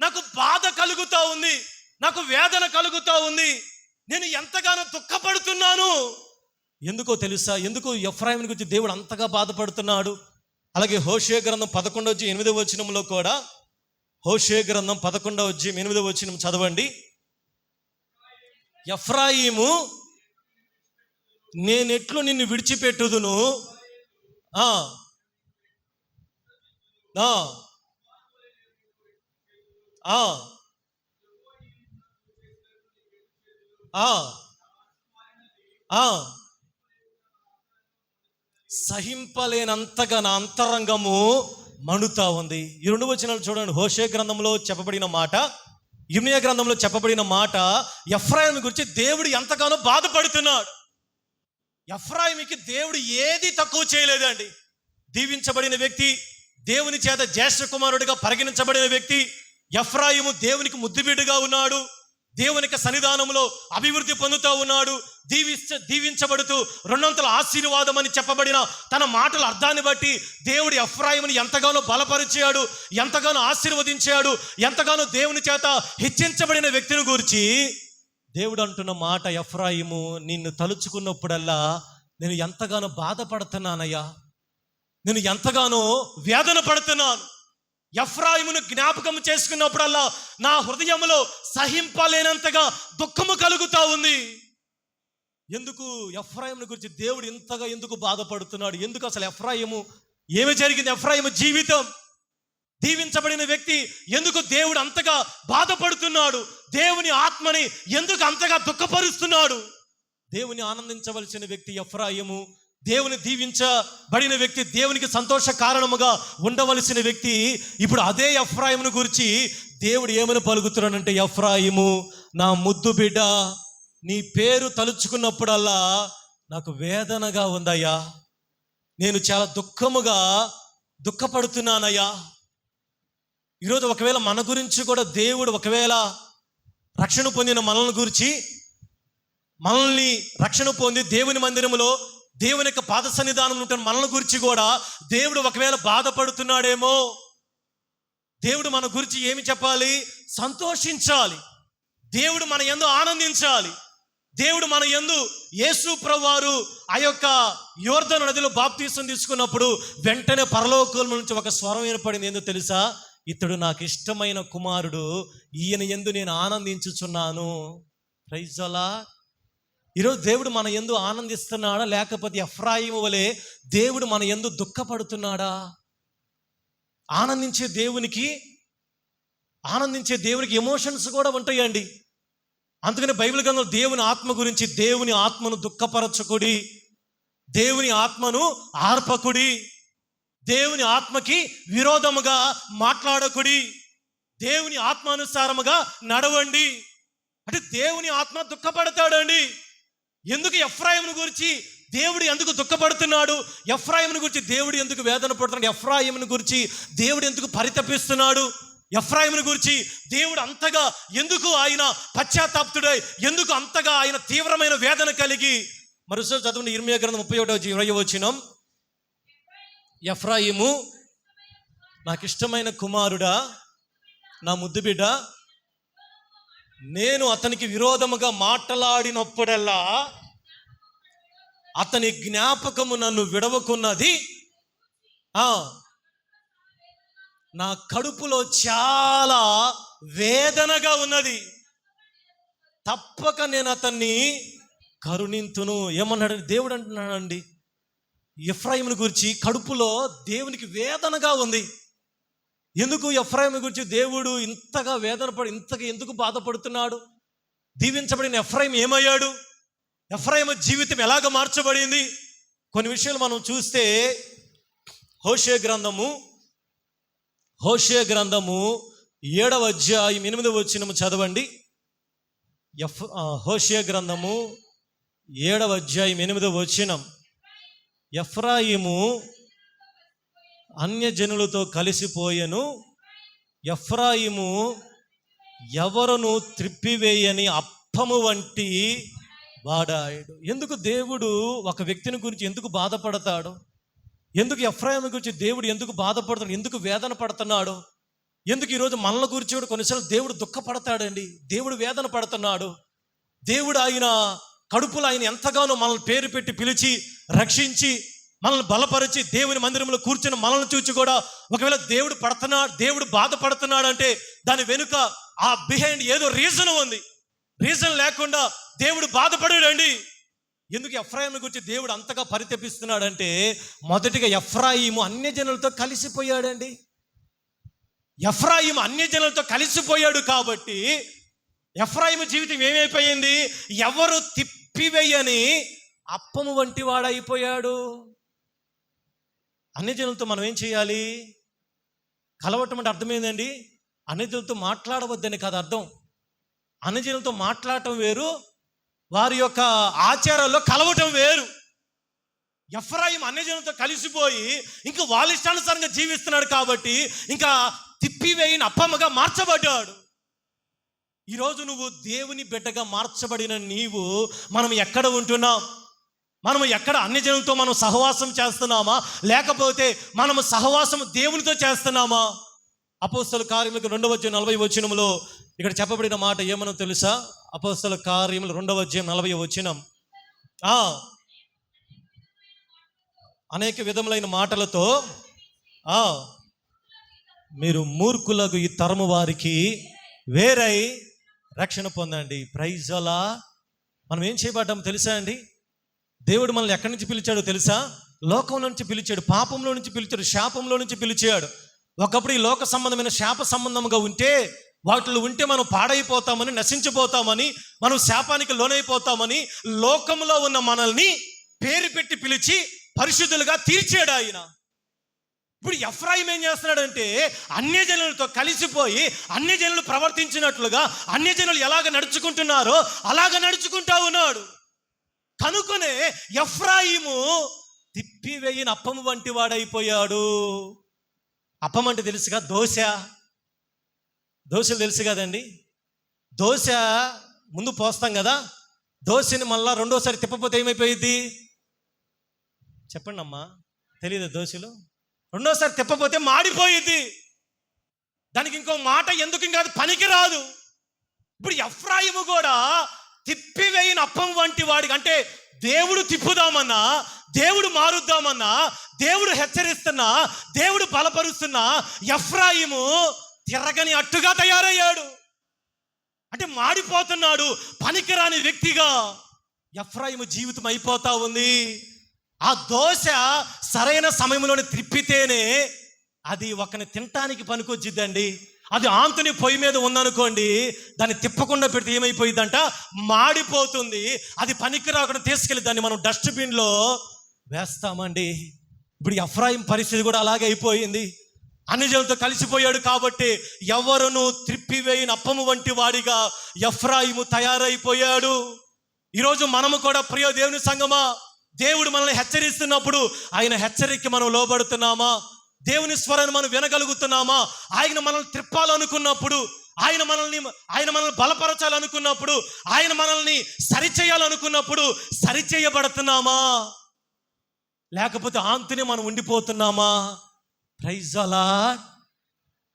నాకు బాధ కలుగుతా ఉంది, నాకు వేదన కలుగుతా ఉంది, నేను ఎంతగానో దుఃఖపడుతున్నాను. ఎందుకో తెలుసా? ఎందుకు ఎఫ్రాయిం గురించి దేవుడు అంతగా బాధపడుతున్నాడు? అలాగే హోషేయ గ్రంథం 11:8 కూడా, హోషేయ గ్రంథం 11:8 చదవండి. ఎఫ్రాయిము, నేనెట్లు నిన్ను విడిచిపెట్టుదును, సహింపలేనంతగా నా అంతరంగము మణుతా ఉంది. ఈ 2 వచనాలు చూడండి. హోషేయ గ్రంథంలో చెప్పబడిన మాట, ఇర్మీయా గ్రంథంలో చెప్పబడిన మాట. ఎఫ్రాయిం గురించి దేవుడు ఎంతగానో బాధపడుతున్నాడు. ఎఫ్రాయిముకి దేవుడు ఏది తక్కువ చేయలేదండి. దీవించబడిన వ్యక్తి, దేవుని చేత జ్యేష్ఠ కుమారుడిగా పరిగణించబడిన వ్యక్తి ఎఫ్రాయిము. దేవునికి ముద్దుబిడ్డగా ఉన్నాడు, దేవునికి సన్నిధానంలో అభివృద్ధి పొందుతూ ఉన్నాడు, దీవించబడుతూ 200 ఆశీర్వాదం అని చెప్పబడిన తన మాటల అర్థాన్ని బట్టి దేవుడు ఎఫ్రాయిముని ఎంతగానో బలపరిచాడు, ఎంతగానో ఆశీర్వదించాడు, ఎంతగానో దేవుని చేత హెచ్చించబడిన వ్యక్తిని గురించి దేవుడు అంటున్న మాట, ఎఫ్రాయిము, నిన్ను తలుచుకున్నప్పుడల్లా నేను ఎంతగానో బాధపడుతున్నానయ్యా, నేను ఎంతగానో వేదన పడుతున్నాను. ఎఫ్రాయిమును జ్ఞాపకం చేసుకున్నప్పుడల్లా నా హృదయంలో సహింపలేనంతగా దుఃఖము కలుగుతా ఉంది. ఎందుకు ఎఫ్రాయిమును గురించి దేవుడు ఇంతగా ఎందుకు బాధపడుతున్నాడు? ఎందుకు అసలు ఎఫ్రాయిము, ఏమి జరిగింది? ఎఫ్రాయిము జీవితం, దీవించబడిన వ్యక్తి, ఎందుకు దేవుడు అంతగా బాధపడుతున్నాడు? దేవుని ఆత్మని ఎందుకు అంతగా దుఃఖపరుస్తున్నాడు? దేవుని ఆనందించవలసిన వ్యక్తి ఎఫ్రాయిము, దేవుని దీవించబడిన వ్యక్తి, దేవునికి సంతోష కారణముగా ఉండవలసిన వ్యక్తి. ఇప్పుడు అదే ఎఫ్రాయిమును గురించి దేవుడు ఏమని పలుకుతున్నాడంటే, ఎఫ్రాయిము, నా ముద్దు బిడ్డ, నీ పేరు తలుచుకున్నప్పుడల్లా నాకు వేదనగా ఉందయ్యా, నేను చాలా దుఃఖపడుతున్నానయ్యా. ఈరోజు ఒకవేళ మన గురించి కూడా దేవుడు, ఒకవేళ రక్షణ పొందిన మనల్ని గురించి, మనల్ని రక్షణ పొంది దేవుని మందిరంలో దేవుని యొక్క పాద సన్నిధానంలో ఉంటున్న మనల్ని గురించి కూడా దేవుడు ఒకవేళ బాధపడుతున్నాడేమో. దేవుడు మన గురించి ఏమి చెప్పాలి? సంతోషించాలి. దేవుడు మన యందు ఆనందించాలి. దేవుడు మన యందు, యేసు ప్రభువారు ఆ యొక్క యోర్దాను నదిలో బాప్తీసం తీసుకున్నప్పుడు వెంటనే పరలోకం నుంచి ఒక స్వరం ఏర్పడింది. ఏందో తెలుసా? ఇతడు నాకు ఇష్టమైన కుమారుడు, ఈయన యందు నేను ఆనందించుచున్నాను. Praise the lord. ఈరోజు దేవుడు మన యందు ఆనందిస్తున్నాడా, లేకపోతే ఎఫ్రాయిము వలె దేవుడు మన యందు దుఃఖపడుతున్నాడా? ఆనందించే దేవునికి ఎమోషన్స్ కూడా ఉంటాయండి. అందుకని బైబిల్ గ్రంథంలో దేవుని ఆత్మ గురించి, దేవుని ఆత్మను దుఃఖపరచకుడి, దేవుని ఆత్మను ఆర్పకుడి, దేవుని ఆత్మకి విరోధముగా మాట్లాడకుడి, దేవుని ఆత్మానుసారముగా నడవండి. అంటే దేవుని ఆత్మ దుఃఖపడతాడండి. ఎందుకు ఎఫ్రాయిమును గురించి దేవుడు ఎందుకు దుఃఖపడుతున్నాడు? ఎఫ్రాయిమును గురించి దేవుడు ఎందుకు వేదన పడుతున్నాడు? ఎఫ్రాయిమును గురించి దేవుడు ఎందుకు పరితపిస్తున్నాడు? ఎఫ్రాయిమును గురించి దేవుడు అంతగా ఎందుకు ఆయన పశ్చాత్తాప్తుడై, ఎందుకు అంతగా ఆయన తీవ్రమైన వేదన కలిగి? మరోసారి చదవండి, ఇర్మీయా గ్రంథం 31:20. ఎఫ్రాయిము, నాకు ఇష్టమైన కుమారుడా, నా ముద్దు బిడ్డ, నేను అతనికి విరోధముగా మాట్లాడినప్పుడల్లా అతని జ్ఞాపకము నన్ను విడవకున్నది, నా కడుపులో చాలా వేదనగా ఉన్నది, తప్పక నేను అతన్ని కరుణింతును. ఏమన్నాడు దేవుడు? అంటున్నాడండి ఎఫ్రాయిమును గురించి, కడుపులో దేవునికి వేదనగా ఉంది. ఎందుకు ఎఫ్రాయిము గురించి దేవుడు ఇంతగా ఇంతగా ఎందుకు బాధపడుతున్నాడు? దీవించబడిన ఎఫ్రాయిము ఏమయ్యాడు? ఎఫ్రాయిము జీవితం ఎలాగ మార్చబడింది? కొన్ని విషయాలు మనం చూస్తే, హోషేయ గ్రంథము 7వ అధ్యాయం 8వ వచనం చదవండి. హోషేయ గ్రంథము 7వ అధ్యాయం 8వ వచనం. ఎఫ్రాయిము అన్యజనులతో కలిసిపోయెను, ఎఫ్రాయిము ఎవరును త్రిప్పివేయని అప్పము వంటి వాడాడు. ఎందుకు దేవుడు ఒక వ్యక్తిని గురించి ఎందుకు బాధపడతాడు? ఎందుకు ఎఫ్రాయిము గురించి దేవుడు ఎందుకు బాధపడతాడు? ఎందుకు వేదన పడుతున్నాడు? ఎందుకు ఈరోజు మనల గురించి కూడా కొన్నిసార్లు దేవుడు దుఃఖపడతాడండి. దేవుడు వేదన పడుతున్నాడు. దేవుడు ఆయన కడుపులో ఆయన ఎంతగానో మనల్ని పేరు పెట్టి పిలిచి రక్షించి మనల్ని బలపరిచి దేవుని మందిరంలో కూర్చుని మనల్ని చూచి కూడా ఒకవేళ దేవుడు బాధపడుతున్నాడు అంటే దాని వెనుక ఆ బిహైండ్ ఏదో రీజన్ ఉంది. రీజన్ లేకుండా దేవుడు బాధపడాడండి. ఎందుకు ఎఫ్రాయిము గురించి దేవుడు అంతగా పరితపిస్తున్నాడంటే, మొదటిగా ఎఫ్రాయిము అన్యజనులతో కలిసిపోయాడండి. ఎఫ్రాయిము అన్యజనులతో కలిసిపోయాడు కాబట్టి ఎఫ్రాయిము జీవితం ఏమైపోయింది? ఎవరు తిప్పివేయని అప్పము వంటి వాడైపోయాడు. అన్యజనులతో మనం ఏం చేయాలి? కలవటం అంటే అర్థం ఏందండి? అన్యజనులతో మాట్లాడవద్దని కాదు అర్థం. అన్యజనులతో మాట్లాడటం వేరు, వారి యొక్క ఆచారాల్లో కలవటం వేరు. ఎఫ్రాయిము అన్యజనులతో కలిసిపోయి ఇంకా వాళ్ళ ఇష్టానుసారంగా జీవిస్తున్నాడు కాబట్టి ఇంకా తిప్పివేయిన అప్పమ్మగా మార్చబడ్డాడు. ఈరోజు నువ్వు దేవుని బిడ్డగా మార్చబడిన నీవు, మనం ఎక్కడ ఉంటున్నాం? మనము ఎక్కడ అన్యజనులతో మనం సహవాసం చేస్తున్నామా, లేకపోతే మనము సహవాసం దేవునితో చేస్తున్నామా? అపోస్తల కార్యములకు 2వ అధ్యాయం 40వ వచనంలో ఇక్కడ చెప్పబడిన మాట ఏమనో తెలుసా? అపోస్తల కార్యములు 2వ అధ్యాయం 40వ వచనం. అనేక విధములైన మాటలతో మీరు మూర్ఖులకు ఈ తరము వారికి వేరై రక్షణ పొందండి. ప్రైజ్ అలా. మనం ఏం చేయబడ్డాము తెలుసా అండి? దేవుడు మనల్ని ఎక్కడి నుంచి పిలిచాడో తెలుసా? లోకంలో నుంచి పిలిచాడు, పాపంలో నుంచి పిలిచాడు, శాపంలో నుంచి పిలిచాడు. ఒకప్పుడు ఈ లోక సంబంధమైన శాప సంబంధంగా ఉంటే, వాటిలో ఉంటే మనం పాడైపోతామని, నశించిపోతామని, మనం శాపానికి లోనైపోతామని లోకంలో ఉన్న మనల్ని పేరు పెట్టి పిలిచి పరిశుద్ధులుగా తీర్చాడు ఆయన. ఇప్పుడు ఎఫ్రాయిం ఏం చేస్తున్నాడంటే అన్యజనులతో కలిసిపోయి అన్యజనులు ప్రవర్తించినట్లుగా అన్యజనులు ఎలాగ నడుచుకుంటున్నారో అలాగ నడుచుకుంటా ఉన్నాడు. కనుకొనే ఎఫ్రాయిము తిప్పివేయిన అప్పము వంటి వాడైపోయాడు. అప్పం అంటే తెలుసుగా, దోశలు తెలుసు కదండి. దోశ ముందు పోస్తాం కదా, దోశని మళ్ళా రెండోసారి తిప్పపోతే ఏమైపోయింది చెప్పండి అమ్మా? తెలియదు. దోశలు రెండోసారి తిప్పపోతే మాడిపోయింది. దానికి ఇంకో మాట ఎందుకు ఇంకా అది పనికి రాదు. ఇప్పుడు ఎఫ్రాయిము కూడా తిప్పివేయిన అప్పం వంటి వాడికి, అంటే దేవుడు తిప్పుదామన్నా, దేవుడు మారుద్దామన్నా, దేవుడు హెచ్చరిస్తున్నా, దేవుడు బలపరుస్తున్నా ఎఫ్రాయిము తిరగని అట్టుగా తయారయ్యాడు. అంటే మాడిపోతున్నాడు, పనికిరాని వ్యక్తిగా ఎఫ్రాయిము జీవితం అయిపోతా ఉంది. ఆ దోశ సరైన సమయంలోనే త్రిప్పితేనే అది ఒకని తినటానికి పనికొచ్చిద్దండి. అది ఆంతుని పొయ్యి మీద ఉందనుకోండి, దాన్ని తిప్పకుండా పెడితే ఏమైపోయిందంట? మాడిపోతుంది. అది పనికి రాకుండా తీసుకెళ్ళి దాన్ని మనం డస్ట్బిన్లో వేస్తామండి. ఇప్పుడు ఎఫ్రాయిం పరిస్థితి కూడా అలాగే అయిపోయింది. అన్యజనులతో కలిసిపోయాడు కాబట్టి ఎవరును త్రిప్పివేయిన అప్పము వంటి వాడిగా ఎఫ్రాయిము తయారైపోయాడు. ఈరోజు మనము కూడా ప్రియ దేవుని సంగమా, దేవుడు మనల్ని హెచ్చరిస్తున్నప్పుడు ఆయన హెచ్చరికకి మనం లోబడుతున్నామా? దేవుని స్వరాన్ని మనం వినగలుగుతున్నామా? ఆయన మనల్ని త్రిప్పాలనుకున్నప్పుడు, ఆయన మనల్ని బలపరచాలనుకున్నప్పుడు, ఆయన మనల్ని సరిచేయాలనుకున్నప్పుడు సరిచేయబడుతున్నామా? లేకపోతే ఆంతునే మనం ఉండిపోతున్నామా? ప్రైజ్ అలా.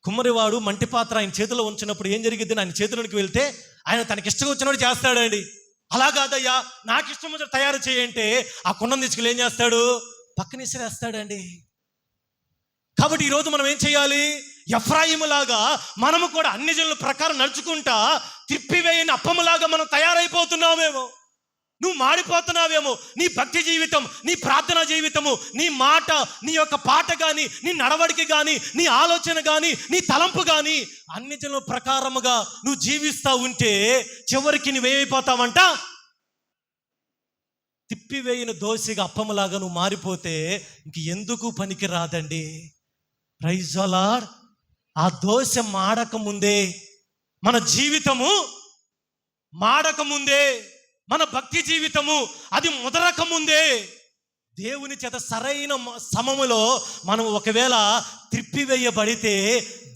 కుమ్మరివాడు మంటి పాత్ర ఆయన చేతిలో ఉంచినప్పుడు ఏం జరిగింది? ఆయన చేతిలోకి వెళ్తే ఆయన తనకి ఇష్టం వచ్చినట్టు చేస్తాడండి. అలా కాదయ్యా, నాకు ఇష్టం వచ్చినట్టు తయారు చేయంటే ఆ కుండను తీసుకెళ్ళి ఏం చేస్తాడు? పక్కన ఇసిరేస్తాడండి. కాబట్టి ఈరోజు మనం ఏం చేయాలి? ఎఫ్రాయిములాగా మనము కూడా అన్యజనుల ప్రకారం నడుచుకుంటా తిప్పివేయని అప్పములాగా మనం తయారైపోతున్నామేమో. నువ్వు మాడిపోతున్నావేమో. నీ భక్తి జీవితం, నీ ప్రార్థనా జీవితము, నీ మాట, నీ యొక్క పాట కానీ, నీ నడవడికి కానీ, నీ ఆలోచన కానీ, నీ తలంపు కానీ అన్యజనుల ప్రకారముగా నువ్వు జీవిస్తూ ఉంటే చివరికి నువ్వేమైపోతావంట? తిప్పివేయిన దోశగా అప్పములాగా నువ్వు మారిపోతే ఇంక ఎందుకు పనికి రాదండి. Praise the lord. ఆ దోశ మాడక ముందే మన జీవితము మాడక ముందే, మన భక్తి జీవితము అది ముదరక ముందే దేవుని చేత సరైన సమములో మనం ఒకవేళ త్రిప్పివేయబడితే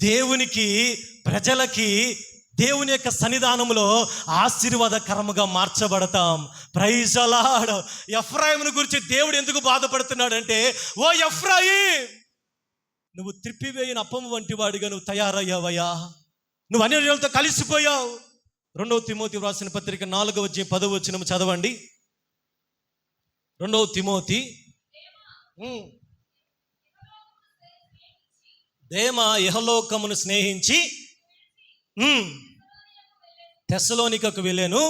దేవునికి, ప్రజలకి, దేవుని యొక్క సన్నిధానంలో ఆశీర్వాదకరముగా మార్చబడతాం. Praise the Lord. ఎఫ్రాయిమును గురించి దేవుడు ఎందుకు బాధపడుతున్నాడంటే, ఓ ఎఫ్రాయిం, నువ్వు త్రిప్పివేయని అప్పము వంటి వాడిగా నువ్వు తయారయ్యావయ్యా, నువ్వు అన్యజనులతో కలిసిపోయావు. 2 తిమోతి వ్రాసిన పత్రిక 4:10 చదవండి. 2 తిమోతి. దేమ ఇహలోకమును స్నేహించి తెస్సలోనికకు వెళ్ళాను.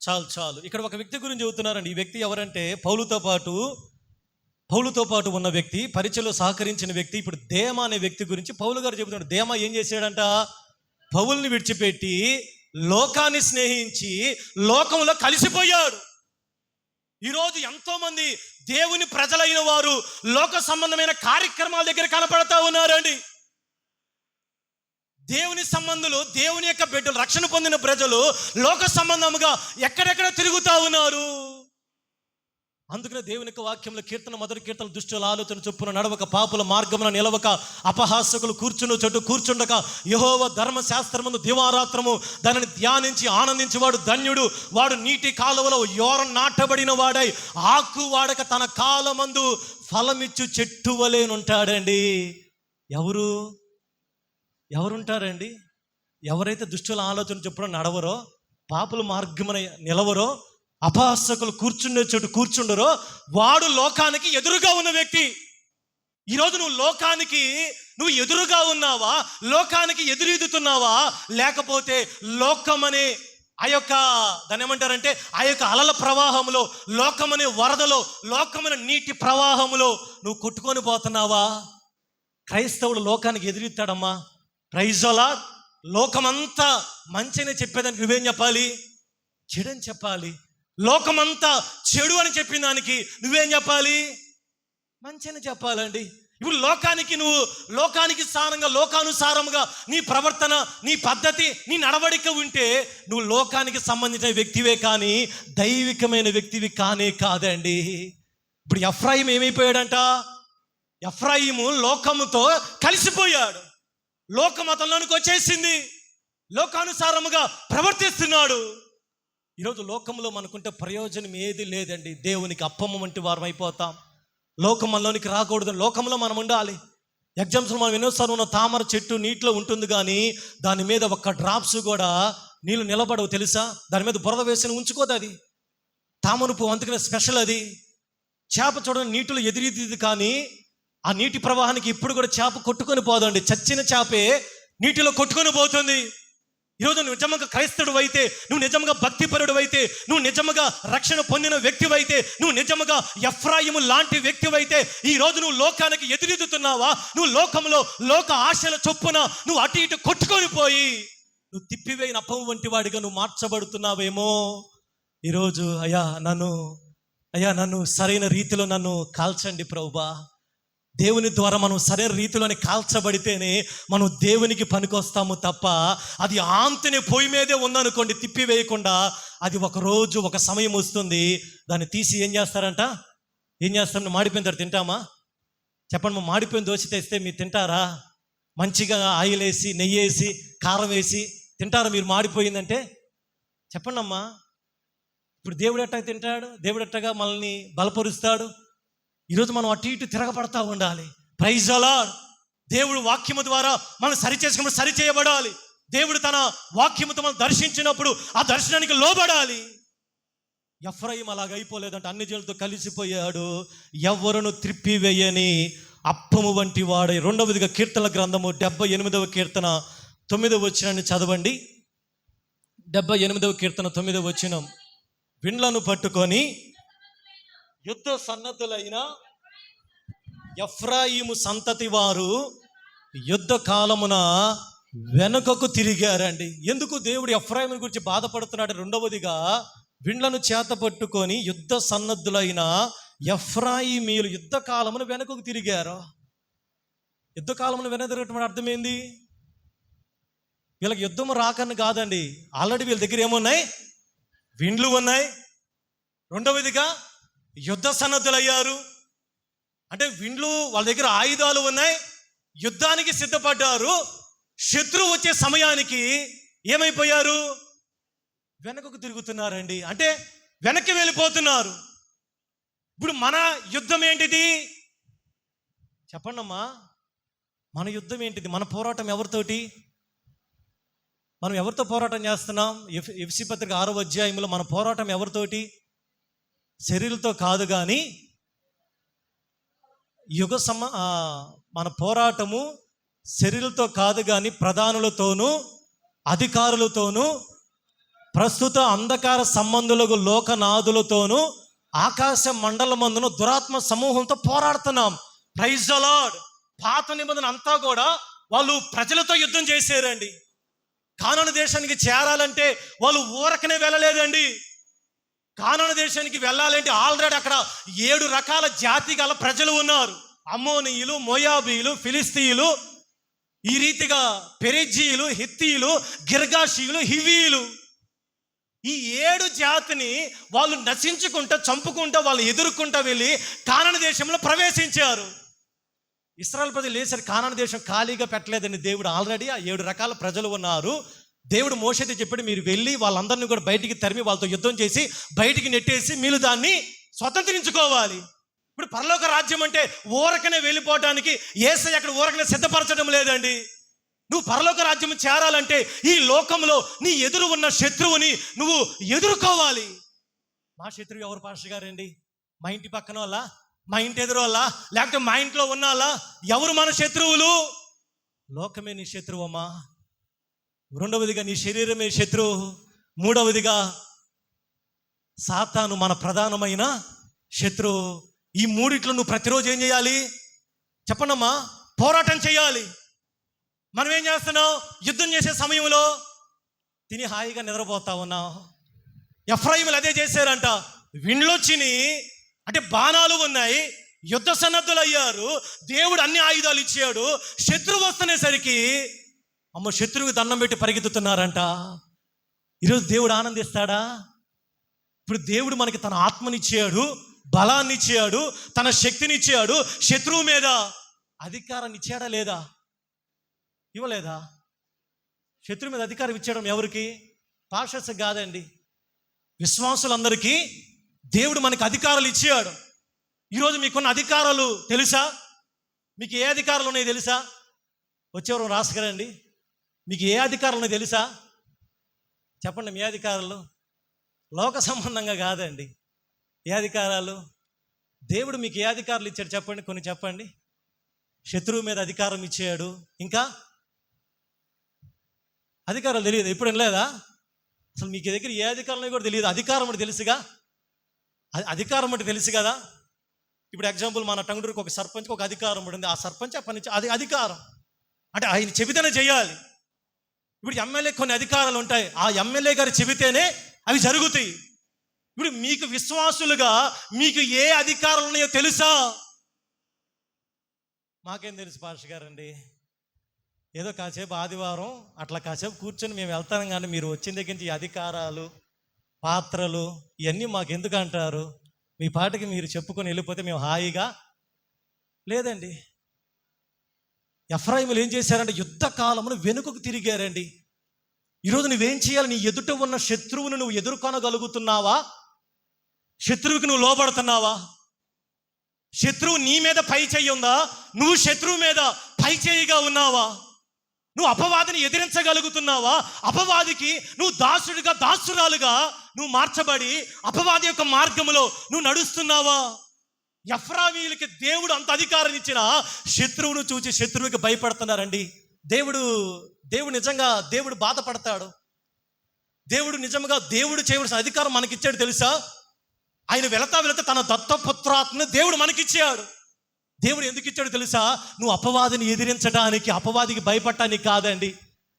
చాలు. ఇక్కడ ఒక వ్యక్తి గురించి చెబుతున్నారండి. ఈ వ్యక్తి ఎవరంటే పౌలుతో పాటు ఉన్న వ్యక్తి, పరిచయలో సహకరించిన వ్యక్తి. ఇప్పుడు దేమ అనే వ్యక్తి గురించి పౌలు గారు చెబుతున్నాడు. దేమ ఏం చేశాడంట? పౌలుని విడిచిపెట్టి లోకాన్ని స్నేహించి లోకంలో కలిసిపోయాడు. ఈరోజు ఎంతోమంది దేవుని ప్రజలైన వారు లోక సంబంధమైన కార్యక్రమాల దగ్గర కనపడతా ఉన్నారండి. దేవుని సంబంధులు, దేవుని యొక్క బిడ్డలు, రక్షణ పొందిన ప్రజలు లోక సంబంధముగా ఎక్కడెక్కడ తిరుగుతూ ఉన్నారు. అందుకనే దేవుని యొక్క వాక్యంలో కీర్తన, మొదటి కీర్తన, దుష్టుల ఆలోచన చొప్పున నడవక, పాపుల మార్గమున నిలవక, అపహాసకులు కూర్చున్న చోటు కూర్చుండక, యెహోవా ధర్మశాస్త్రమును దివారాత్రము దానిని ధ్యానించి ఆనందించేవాడు ధన్యుడు. వాడు నీటి కాలువలో యోరం నాటబడిన వాడై ఆకు వాడక తన కాలమందు ఫలమిచ్చు చెట్టు వలెనుంటాడండి. ఎవరుంటారండి? ఎవరైతే దుష్టుల ఆలోచన చొప్పున నడవరో, పాపుల మార్గమున నిలవరో, అపహాసకులు కూర్చుండే చోటు కూర్చుండరో, వాడు లోకానికి ఎదురుగా ఉన్న వ్యక్తి. ఈరోజు నువ్వు లోకానికి ఎదురుగా ఉన్నావా? లోకానికి ఎదురీదుతున్నావా? లేకపోతే లోకమనే ఆ యొక్క దాన్ని ఏమంటారంటే ఆ యొక్క అలల ప్రవాహంలో, లోకమనే వరదలో, లోకమనే నీటి ప్రవాహంలో నువ్వు కొట్టుకొని పోతున్నావా? క్రైస్తవుడు లోకానికి ఎదురుతాడమ్మా. Praise the lord. లోకమంతా మంచిని చెప్పేదానికి నువ్వేం చెప్పాలి? చెడని చెప్పాలి. లోకమంతా చెడు అని చెప్పిన దానికి నువ్వేం చెప్పాలి? మంచిని చెప్పాలండి. ఇప్పుడు లోకానికి స్థానంగా, లోకానుసారముగా నీ ప్రవర్తన, నీ పద్ధతి, నీ నడవడిక ఉంటే నువ్వు లోకానికి సంబంధించిన వ్యక్తివే కానీ దైవికమైన వ్యక్తివి కాదండి. ఇప్పుడు ఎఫ్రాయిం ఏమైపోయాడంట? ఎఫ్రాయిము లోకముతో కలిసిపోయాడు. లోక మతంలోనికి వచ్చేసింది. లోకానుసారముగా ప్రవర్తిస్తున్నాడు. ఈరోజు లోకంలో మనకుంటే ప్రయోజనం ఏది లేదండి. దేవునికి అప్పమ్మ వంటి వారం అయిపోతాం. లోకంలోనికి రాకూడదు. లోకంలో మనం ఉండాలి. ఎగ్జామ్స్లో మనం ఎన్నోసార్లు ఉన్న తామర చెట్టు నీటిలో ఉంటుంది, కానీ దాని మీద ఒక్క డ్రాప్స్ కూడా నీళ్ళు నిలబడవు తెలుసా? దాని మీద బురద వేసిన ఉంచుకోదు అది. తామర పువ్వు అందుకనే స్పెషల్ అది. చేప చూడండి, నీటిలో ఎదిరిది, కానీ ఆ నీటి ప్రవాహానికి ఇప్పుడు కూడా చేప కొట్టుకొని పోదండి. చచ్చిన చేపే నీటిలో కొట్టుకొని పోతుంది. ఈరోజు నువ్వు నిజంగా క్రైస్తవుడు అయితే, నువ్వు నిజంగా భక్తిపరుడు అయితే, నువ్వు నిజంగా రక్షణ పొందిన వ్యక్తివైతే, నువ్వు నిజంగా ఎఫ్రాయిము లాంటి వ్యక్తివైతే, ఈరోజు నువ్వు లోకానికి ఎదురెదుతున్నావా? నువ్వు లోకంలో లోక ఆశల చొప్పున నువ్వు అటు ఇటు కొట్టుకొని పోయి నువ్వు తిప్పివేయిన అప్పం వంటి వాడిగా నువ్వు మార్చబడుతున్నావేమో. ఈరోజు అయ్యా నన్ను సరైన రీతిలో నన్ను కాల్చండి ప్రభువా. దేవుని ద్వారా మనం సరైన రీతిలోనే కాల్చబడితేనే మనం దేవునికి పనికొస్తాము తప్ప, అది ఆంతనే పొయ్యి మీదే ఉందనుకోండి, తిప్పివేయకుండా, అది ఒక సమయం వస్తుంది, దాన్ని తీసి ఏం చేస్తాం? మాడిపోయిన తర్వాత తింటామా? చెప్పండి. మాడిపోయిన దోశ తెస్తే మీరు తింటారా? మంచిగా ఆయిల్ వేసి, నెయ్యి వేసి, కారం వేసి తింటారా మీరు? మాడిపోయిందంటే చెప్పండి అమ్మా. ఇప్పుడు దేవుడు ఎట్టగా తింటాడు? దేవుడు ఎట్టగా మనల్ని బలపరుస్తాడు? ఈరోజు మనం అటు ఇటు తిరగబడతా ఉండాలి. Praise the lord. దేవుడు వాక్యము ద్వారా మనం సరిచేసుకున్నప్పుడు సరిచేయబడాలి. దేవుడు తన వాక్యముతో మనం దర్శించినప్పుడు ఆ దర్శనానికి లోబడాలి. ఎఫ్రాయిం అలాగ అయిపోలేదంటే అన్ని జనులతో కలిసిపోయాడు. ఎవరును త్రిప్పివేయని అప్పము వంటి వాడై. రెండవదిగా కీర్తనల గ్రంథము 78వ కీర్తన 9వ వచనాన్ని చదవండి. 78వ కీర్తన 9వ వచనం. విండ్లను పట్టుకొని యుద్ధ సన్నద్ధులైన ఎఫ్రాయిము సంతతి వారు యుద్ధ కాలమున వెనుకకు తిరిగారండి. ఎందుకు దేవుడు ఎఫ్రాయిము గురించి బాధపడుతున్నాడు? రెండవదిగా విండ్లను చేత పట్టుకొని యుద్ధ సన్నద్ధులైన ఎఫ్రాయిమీయులు యుద్ధ కాలమున వెనుకకు తిరిగారు. యుద్ధ కాలమున వెనక తిరగటం అర్థమైంది. వీళ్ళకి యుద్ధం రాకని కాదండి, ఆల్రెడీ వీళ్ళ దగ్గర ఏమున్నాయి? విండ్లు ఉన్నాయి. రెండవదిగా యుద్ధ సన్నద్ధులు అయ్యారు. అంటే విండ్లు, వాళ్ళ దగ్గర ఆయుధాలు ఉన్నాయి, యుద్ధానికి సిద్ధపడ్డారు. శత్రువు వచ్చే సమయానికి ఏమైపోయారు? వెనకకు తిరుగుతున్నారండి. అంటే వెనక్కి వెళ్ళిపోతున్నారు. ఇప్పుడు మన యుద్ధం ఏంటిది చెప్పండమ్మా? మన యుద్ధం ఏంటిది? మన పోరాటం ఎవరితోటి? మనం ఎవరితో పోరాటం చేస్తున్నాం? ఎఫ్ఎస్సీ పత్రిక 6వ అధ్యాయంలో మన పోరాటం ఎవరితోటి? శరీరంతో కాదు, కానీ మన పోరాటము శరీరంతో కాదు, కానీ ప్రధానులతోనూ అధికారులతోనూ ప్రస్తుత అంధకార సంబంధులకు లోకనాథులతోనూ ఆకాశ మండలమందున దురాత్మ సమూహంతో పోరాడుతున్నాం. Praise the lord. పాత నిబంధన అంతా కూడా వాళ్ళు ప్రజలతో యుద్ధం చేశారండి. కానాను దేశానికి చేరాలంటే వాళ్ళు ఊరకనే వెళ్ళలేదండి. కానాను దేశానికి వెళ్ళాలంటే ఆల్రెడీ అక్కడ 7 రకాల జాతి గల ప్రజలు ఉన్నారు. అమ్మోనీయులు, మోయాబీయులు, ఫిలిస్తీయులు, ఈ రీతిగా పెరిజీయులు, హిత్తీయులు, గిర్గాషీయులు, హివీయులు. ఈ 7 జాతిని వాళ్ళు నశించుకుంటా, చంపుకుంటా, వాళ్ళు ఎదుర్కొంటా వెళ్ళి కానాను దేశంలో ప్రవేశించారు. ఇశ్రాయేలు ప్రజలు లేచారు. కానాను దేశం ఖాళీగా పెట్టలేదండి. దేవుడు ఆల్రెడీ ఆ 7 రకాల ప్రజలు ఉన్నారు. దేవుడు మోషేతో చెప్పాడు, మీరు వెళ్ళి వాళ్ళందరినీ కూడా బయటికి తరిమి వాళ్ళతో యుద్ధం చేసి బయటికి నెట్టేసి మీరు దాన్ని స్వతంత్రించుకోవాలి. ఇప్పుడు పరలోక రాజ్యం అంటే ఊరకనే వెళ్ళిపోవడానికి యేసయ్య అక్కడ ఊరకనే సిద్ధపరచడం లేదండి. నువ్వు పరలోక రాజ్యం చేరాలంటే ఈ లోకంలో నీ ఎదురు ఉన్న శత్రువుని నువ్వు ఎదుర్కోవాలి. మా శత్రువు ఎవరు పాస్టర్ గారండి? మా ఇంటి పక్కన వాళ్ళ, మా ఇంటి ఎదురు వాళ్ళ, లేకపోతే మా ఇంట్లో ఉన్న వాళ్ళ? ఎవరు మన శత్రువులు? లోకమే నీ శత్రువమ్మా. రెండవదిగా నీ శరీరమే శత్రువు. మూడవదిగా సాతాను మన ప్రధానమైన శత్రువు. ఈ మూడిట్లో నువ్వు ప్రతిరోజు ఏం చేయాలి చెప్పండమ్మా? పోరాటం చేయాలి. మనం ఏం చేస్తున్నావు? యుద్ధం చేసే సమయంలో తిని హాయిగా నిద్రపోతా ఉన్నావు. ఎఫ్రాయిములు అదే చేశారంట. విండ్లొచ్చిని, అంటే బాణాలు ఉన్నాయి, యుద్ధ సన్నద్ధులు అయ్యారు. దేవుడు అన్ని ఆయుధాలు ఇచ్చాడు. శత్రువు వస్తునేసరికి అమ్మ శత్రువుకి దండం పెట్టి పరిగెత్తుతున్నారంట. ఈరోజు దేవుడు ఆనందిస్తాడా? ఇప్పుడు దేవుడు మనకి తన ఆత్మనిచ్చాడు, బలాన్ని ఇచ్చాడు, తన శక్తిని ఇచ్చాడు. శత్రువు మీద అధికారాన్ని ఇచ్చాడా లేదా? ఇవ్వలేదా? శత్రువు మీద అధికారం ఇచ్చడం ఎవరికి? పాస్టర్స్ కాదండి, విశ్వాసులందరికీ దేవుడు మనకి అధికారాలు ఇచ్చాడు. ఈరోజు మీకున్న అధికారాలు తెలుసా? మీకు ఏ అధికారాలు ఉన్నాయో తెలుసా? వచ్చేవారు రాసుకరండి. మీకు ఏ అధికారాలు ఉన్నాయో తెలుసా? చెప్పండి. మీ అధికారాలు లోక సంబంధంగా కాదండి. ఏ అధికారాలు? దేవుడు మీకు ఏ అధికారాలు ఇచ్చాడు చెప్పండి, కొన్ని చెప్పండి. శత్రువు మీద అధికారం ఇచ్చాడు. ఇంకా అధికారాలు తెలియదు, ఎప్పుడు వినలేదా? అసలు మీకు దగ్గర ఏ అధికారం కూడా తెలియదు. అధికారం అంటే తెలుసుగా, అధికారం అంటే తెలుసు కదా. ఇప్పుడు ఎగ్జాంపుల్, మన టంగుటూరుకి ఒక సర్పంచ్కి ఒక అధికారం ఉంటుంది. ఆ సర్పంచ్ పని అది అధికారం అంటే ఆయన చెబితేనే చేయాలి. ఇప్పుడు ఎమ్మెల్యే కొన్ని అధికారాలు ఉంటాయి, ఆ ఎమ్మెల్యే గారు చెబితేనే అవి జరుగుతాయి. ఇప్పుడు మీకు విశ్వాసులుగా మీకు ఏ అధికారాలు ఉన్నాయో తెలుసా? మాకేం తెలుసు పాస్టర్ గారండి, ఏదో కాసేపు ఆదివారం అట్లా కాసేపు కూర్చొని మేము వెళ్తాం, కానీ మీరు వచ్చిన దగ్గర నుంచి ఈ అధికారాలు, పాత్రలు ఇవన్నీ మాకు ఎందుకు అంటారు? మీ పాటికి మీరు చెప్పుకొని వెళ్ళిపోతే మేము హాయిగా లేదండి. ఎఫ్రాయిములు ఏం చేశారంటే యుద్ధ కాలమును వెనుకకు తిరిగారండి. ఈరోజు నువ్వేం చేయాలి? నీ ఎదుట ఉన్న శత్రువును నువ్వు ఎదుర్కొనగలుగుతున్నావా? శత్రువుకి నువ్వు లోబడుతున్నావా? శత్రువు నీ మీద పై చేయి ఉందా? నువ్వు శత్రువు మీద పై చేయిగా ఉన్నావా? నువ్వు అపవాదిని ఎదిరించగలుగుతున్నావా? అపవాదికి నువ్వు దాసుడిగా, దాసురాలుగా నువ్వు మార్చబడి అపవాది యొక్క మార్గములో నువ్వు నడుస్తున్నావా? ఎఫ్రాయిములకి దేవుడు అంత అధికారం ఇచ్చిన శత్రువును చూసి శత్రువుకి భయపడుతున్నారండి. దేవుడు నిజంగా దేవుడు బాధపడతాడు. దేవుడు నిజంగా దేవుడు చేయవలసిన అధికారం మనకిచ్చాడు తెలుసా? ఆయన వెళతా తన దత్తపుత్రాత్మను దేవుడు మనకిచ్చాడు. దేవుడు ఎందుకు ఇచ్చాడు తెలుసా? నువ్వు అపవాదిని ఎదిరించడానికి, అపవాదికి భయపడటానికి కాదండి.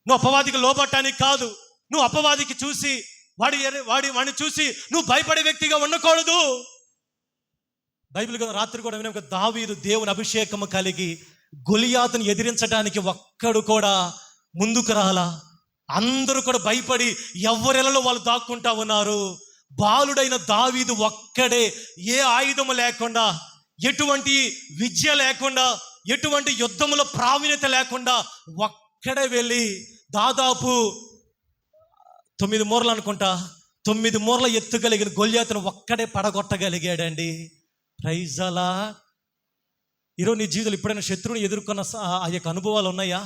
నువ్వు అపవాదికి లోబడటానికి కాదు. నువ్వు అపవాదికి చూసి వాడిని చూసి నువ్వు భయపడే వ్యక్తిగా ఉండకూడదు. బైబిల్ రాత్రి కూడా వినే దావీదు దేవుని అభిషేకము కలిగి గొలియాతుని ఎదిరించడానికి ఒక్కడు కూడా ముందుకు రాలా. అందరూ కూడా భయపడి ఎవరెలలో వాళ్ళు దాక్కుంటా ఉన్నారు. బాలుడైన దావీదు ఒక్కడే, ఏ ఆయుధము లేకుండా, ఎటువంటి విద్య లేకుండా, ఎటువంటి యుద్ధములో ప్రావీణ్యత లేకుండా ఒక్కడే వెళ్ళి దాదాపు 9 మూరలు అనుకుంటా, 9 మూరల ఎత్తుగలిగిన గొల్యాతును ఒక్కడే పడగొట్టగలిగాడండి. ప్రైజ్ అలా. ఈరోజు నీ జీవితంలో ఎప్పుడైనా శత్రువుని ఎదుర్కొన్న ఆ యొక్క అనుభవాలు ఉన్నాయా?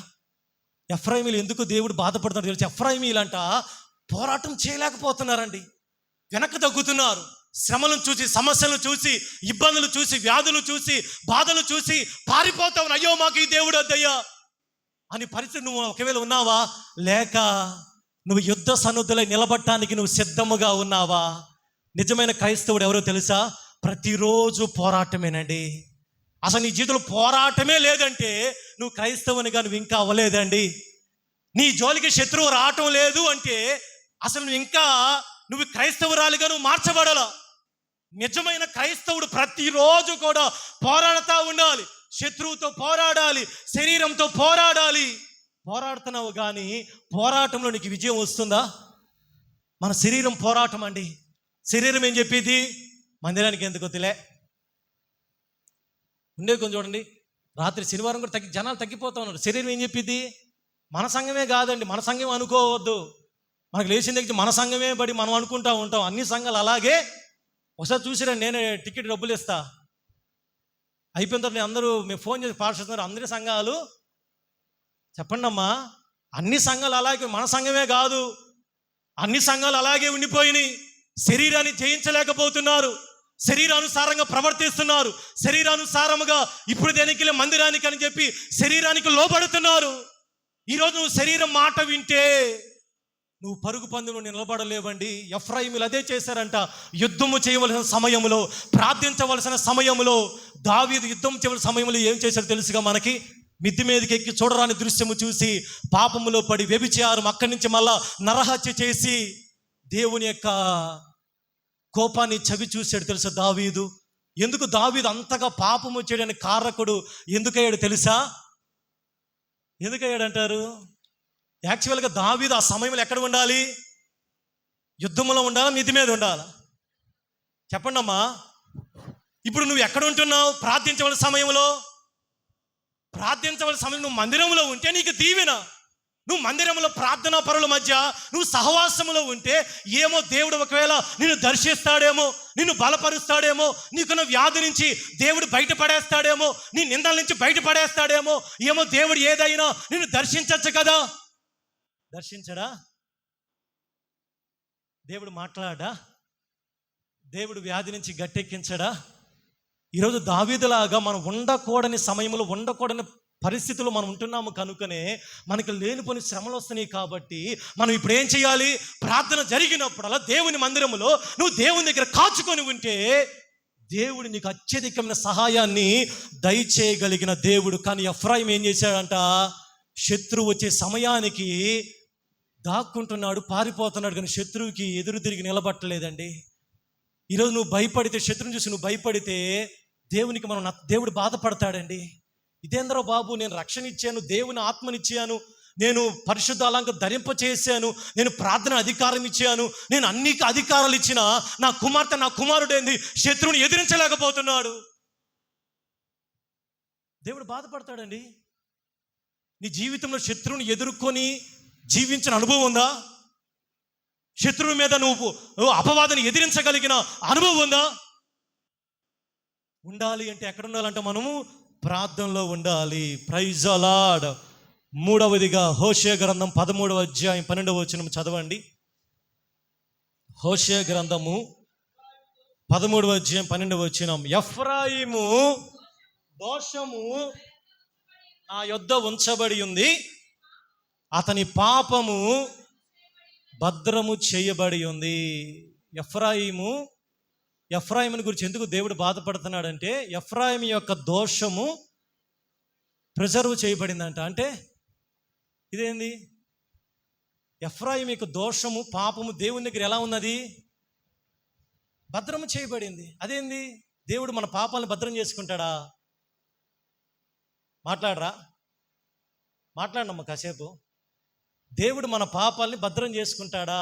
ఎఫ్రాయిమీలు ఎందుకు దేవుడు బాధపడుతున్నాడు తెలిసి, ఎఫ్రాయిమీలంట పోరాటం చేయలేకపోతున్నారండి, వెనక్కి తగ్గుతున్నారు. శ్రమలను చూసి, సమస్యలను చూసి, ఇబ్బందులు చూసి, వ్యాధులు చూసి, బాధలు చూసి పారిపోతావు. అయ్యో మాకు ఈ దేవుడు వద్దయ్యా అని పరిస్థితి నువ్వు ఒకవేళ ఉన్నావా? లేక నువ్వు యుద్ధ సన్నుద్ధులై నిలబడటానికి నువ్వు సిద్ధముగా ఉన్నావా? నిజమైన క్రైస్తవుడు ఎవరో తెలుసా? ప్రతిరోజు పోరాటమేనండి. అసలు నీ జీవితంలో పోరాటమే లేదంటే నువ్వు క్రైస్తవునిగా నువ్వు ఇంకా అవ్వలేదండి. నీ జోలికి శత్రువు రావటం లేదు అంటే అసలు నువ్వు క్రైస్తవురాలిగా నువ్వు మార్చబడాల. నిజమైన క్రైస్తవుడు ప్రతిరోజు కూడా పోరాడుతూ ఉండాలి. శత్రువుతో పోరాడాలి, శరీరంతో పోరాడాలి. పోరాడుతున్నావు కానీ పోరాటంలో నీకు విజయం వస్తుందా? మన శరీరం పోరాటం అండి. శరీరం ఏం చెప్పేది? మందిరానికి ఎందుకు వద్దులే ఉండే కొంచెం చూడండి. రాత్రి శనివారం కూడా జనాలు తగ్గిపోతూ ఉన్నారు. శరీరం ఏం చెప్పిద్ది? మన సంఘమే కాదండి, మన సంఘం అనుకోవద్దు. మనకు లేచిన దగ్గర మన సంఘమే పడి మనం అనుకుంటూ ఉంటాం. అన్ని సంఘాలు అలాగే. ఒకసారి చూసిరండి, నేనే టికెట్ డబ్బులు ఇస్తా అయిపోయిన తర్వాత అందరూ మేము ఫోన్ చేసి పాడుతున్నారు. అందరి సంఘాలు చెప్పండి అమ్మా, అన్ని సంఘాలు అలాగే, మన సంఘమే కాదు, అన్ని సంఘాలు అలాగే ఉండిపోయినాయి. శరీరాన్ని జయించలేకపోతున్నారు, శరీరానుసారంగా ప్రవర్తిస్తున్నారు, శరీరానుసారముగా ఇప్పుడు దేనికి మందిరానికి అని చెప్పి శరీరానికి లోబడుతున్నారు. ఈరోజు నువ్వు శరీరం మాట వింటే నువ్వు పరుగు పందులు నిలబడలేవండి. ఎఫ్రాయిమీలు అదే చేశారంట. యుద్ధము చేయవలసిన సమయంలో, ప్రార్థించవలసిన సమయంలో, దావీదు యుద్ధం చేయవలసిన సమయంలో ఏం చేశారో తెలుసుగా మనకి. మిద్ది మీదకి ఎక్కి చూడరాని దృశ్యము చూసి పాపములో పడి వ్యభిచారం, అక్కడి నుంచి మళ్ళా నరహత్య చేసి దేవుని యొక్క కోపాన్ని చవి చూశాడు తెలుసా దావీదు. ఎందుకు దావీదు అంతగా పాపము చేయడానికి కారకుడు ఎందుకయ్యాడు తెలుసా? ఎందుకయ్యాడంటారు? యాక్చువల్గా దావీదు ఆ సమయంలో ఎక్కడ ఉండాలి? యుద్ధంలో ఉండాలా, మిద్ది మీద ఉండాలా? చెప్పండి అమ్మా. ఇప్పుడు నువ్వు ఎక్కడ ఉంటున్నావు? ప్రార్థించవలసిన సమయంలో నువ్వు మందిరంలో ఉంటే నీకు దీవెన. నువ్వు మందిరంలో ప్రార్థనా పరుల మధ్య నువ్వు సహవాసములో ఉంటే ఏమో దేవుడు ఒకవేళ నిన్ను దర్శిస్తాడేమో, నిన్ను బలపరుస్తాడేమో, నీకున్న వ్యాధి నుంచి దేవుడు బయటపడేస్తాడేమో, నీ నిందల నుంచి బయటపడేస్తాడేమో, ఏమో దేవుడు ఏదైనా నిన్ను దర్శించచ్చు కదా. దర్శించడా? దేవుడు మాట్లాడా? దేవుడు వ్యాధి నుంచి గట్టెక్కించడా? ఈరోజు దావీదులాగా మనం ఉండకూడని సమయంలో, ఉండకూడని పరిస్థితుల్లో మనం ఉంటున్నాము కనుకనే మనకి లేనిపోని శ్రమలు వస్తున్నాయి. కాబట్టి మనం ఇప్పుడు ఏం చేయాలి? ప్రార్థన జరిగినప్పుడల్లా దేవుని మందిరములో నువ్వు దేవుని దగ్గర కాచుకొని ఉంటే దేవుడు నీకు అత్యధికమైన సహాయాన్ని దయచేయగలిగిన దేవుడు. కానీ ఎఫ్రాయిం ఏం చేశాడంట? శత్రువు వచ్చే సమయానికి దాక్కుంటున్నాడు, పారిపోతున్నాడు, కానీ శత్రువుకి ఎదురు తిరిగి నిలబట్టలేదండి. ఈరోజు నువ్వు భయపడితే, శత్రువుని చూసి నువ్వు భయపడితే దేవుడు బాధపడతాడండి. ఇదేంద్రో బాబు, నేను రక్షణ ఇచ్చాను, దేవుని ఆత్మనిచ్చాను, నేను పరిశుద్ధ అలంకరణ ధరింప చేశాను, నేను ప్రార్థన అధికారం ఇచ్చాను, నేను అన్ని అధికారాలు ఇచ్చిన నా కుమార్తె, నా కుమారుడేంది శత్రువుని ఎదిరించలేకపోతున్నాడు. దేవుడు బాధపడతాడండి. నీ జీవితంలో శత్రువుని ఎదుర్కొని జీవించిన అనుభవం ఉందా? శత్రువు మీద నువ్వు అపవాదాన్ని ఎదిరించగలిగిన అనుభవం ఉందా? ఉండాలి అంటే ఎక్కడ ఉండాలంటే మనము ప్రార్థనలో ఉండాలి. Praise the lord. మూడవదిగా హోషేయ గ్రంథం 13వ అధ్యాయం 12వ వచనం చదవండి. హోషేయ గ్రంథము 13వ అధ్యాయం 12వ వచనం. ఎఫ్రాయిము దోషము ఆ యొద్ద ఉంచబడి ఉంది, అతని పాపము భద్రము చేయబడి ఉంది. ఎఫ్రాయిముని గురించి ఎందుకు దేవుడు బాధపడుతున్నాడంటే, ఎఫ్రాయిము యొక్క దోషము ప్రిజర్వ్ చేయబడిందంట. అంటే ఇదేంది? ఎఫ్రాయిము యొక్క దోషము, పాపము దేవుని దగ్గర ఎలా ఉన్నది? భద్రము చేయబడింది. అదేంది? దేవుడు మన పాపాలను భద్రం చేసుకుంటాడా? మాట్లాడనమ్మా కాసేపు. దేవుడు మన పాపాలని భద్రం చేసుకుంటాడా?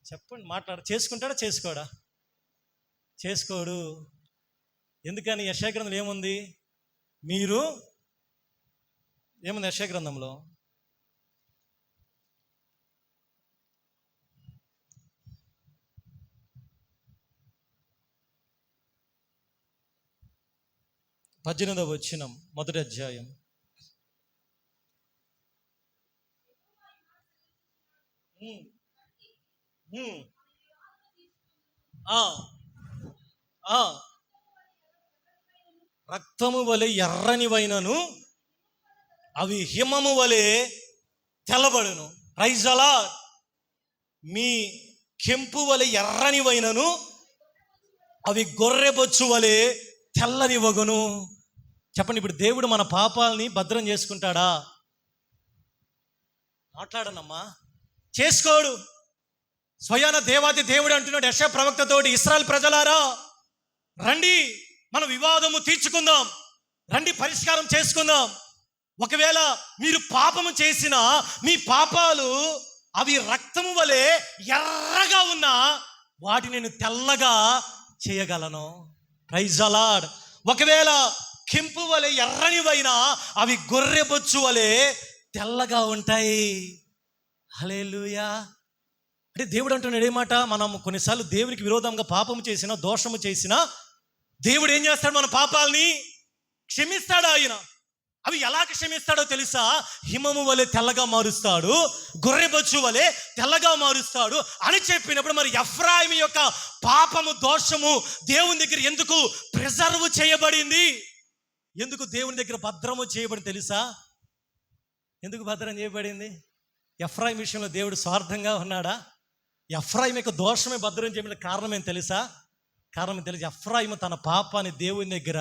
చెప్పండి, చేసుకుంటాడా చేసుకోడా? చేసుకోడు. ఎందుకని? యెషయా గ్రంథంలో ఏముంది? ఏముంది యెషయా గ్రంథంలో? పద్దెనిమిదవ వచనం, మొదటి అధ్యాయం. రక్తము వలె ఎర్రనివైనను అవి హిమము వలె తెల్లబడును. Praise the Lord. మీ కెంపు వలె ఎర్రనివైనను అవి గొర్రెబొచ్చు వలె తెల్లనివగును. చెప్పండి, ఇప్పుడు దేవుడు మన పాపాలని భద్రం చేసుకుంటాడా? మాట్లాడనమ్మా. చేసుకోడు. స్వయాన దేవాది దేవుడు అంటున్నాడు యెషయా ప్రవక్తతోటి, ఇశ్రాయేలు ప్రజలారా రండి, మనం వివాదము తీర్చుకుందాం, రండి పరిష్కారం చేసుకుందాం. ఒకవేళ మీరు పాపము చేసిన మీ పాపాలు అవి రక్తము వలె ఎర్రగా ఉన్నా వాటిని నేను తెల్లగా చేయగలను. Praise the lord. ఒకవేళ కెంపు వలె ఎర్రనివైనా అవి గొర్రెబొచ్చు వలె తెల్లగా ఉంటాయి. హల్లెలూయా. అంటే దేవుడు అంటున్నాడు ఏమాట, మనం కొన్నిసార్లు దేవునికి విరోధంగా పాపము చేసినా, దోషము చేసినా దేవుడు ఏం చేస్తాడు? మన పాపాలని క్షమిస్తాడు ఆయన. అవి ఎలా క్షమిస్తాడో తెలుసా? హిమము వలె తెల్లగా మారుస్తాడు, గొర్రెబొచ్చు వలె తెల్లగా మారుస్తాడు అని చెప్పినప్పుడు, మరి ఎఫ్రాయిము యొక్క పాపము, దోషము దేవుని దగ్గర ఎందుకు ప్రిజర్వ్ చేయబడింది? ఎందుకు దేవుని దగ్గర భద్రము చేయబడింది తెలుసా? ఎందుకు భద్రం చేయబడింది? ఎఫ్రాయిం విషయంలో దేవుడు స్వార్థంగా ఉన్నాడా? ఎఫ్రాయిం యొక్క దోషమే భద్రం చేయబడిన కారణం ఏం తెలుసా? కారణం తెలుసు. ఎఫ్రాయిము తన పాపాన్ని దేవుని దగ్గర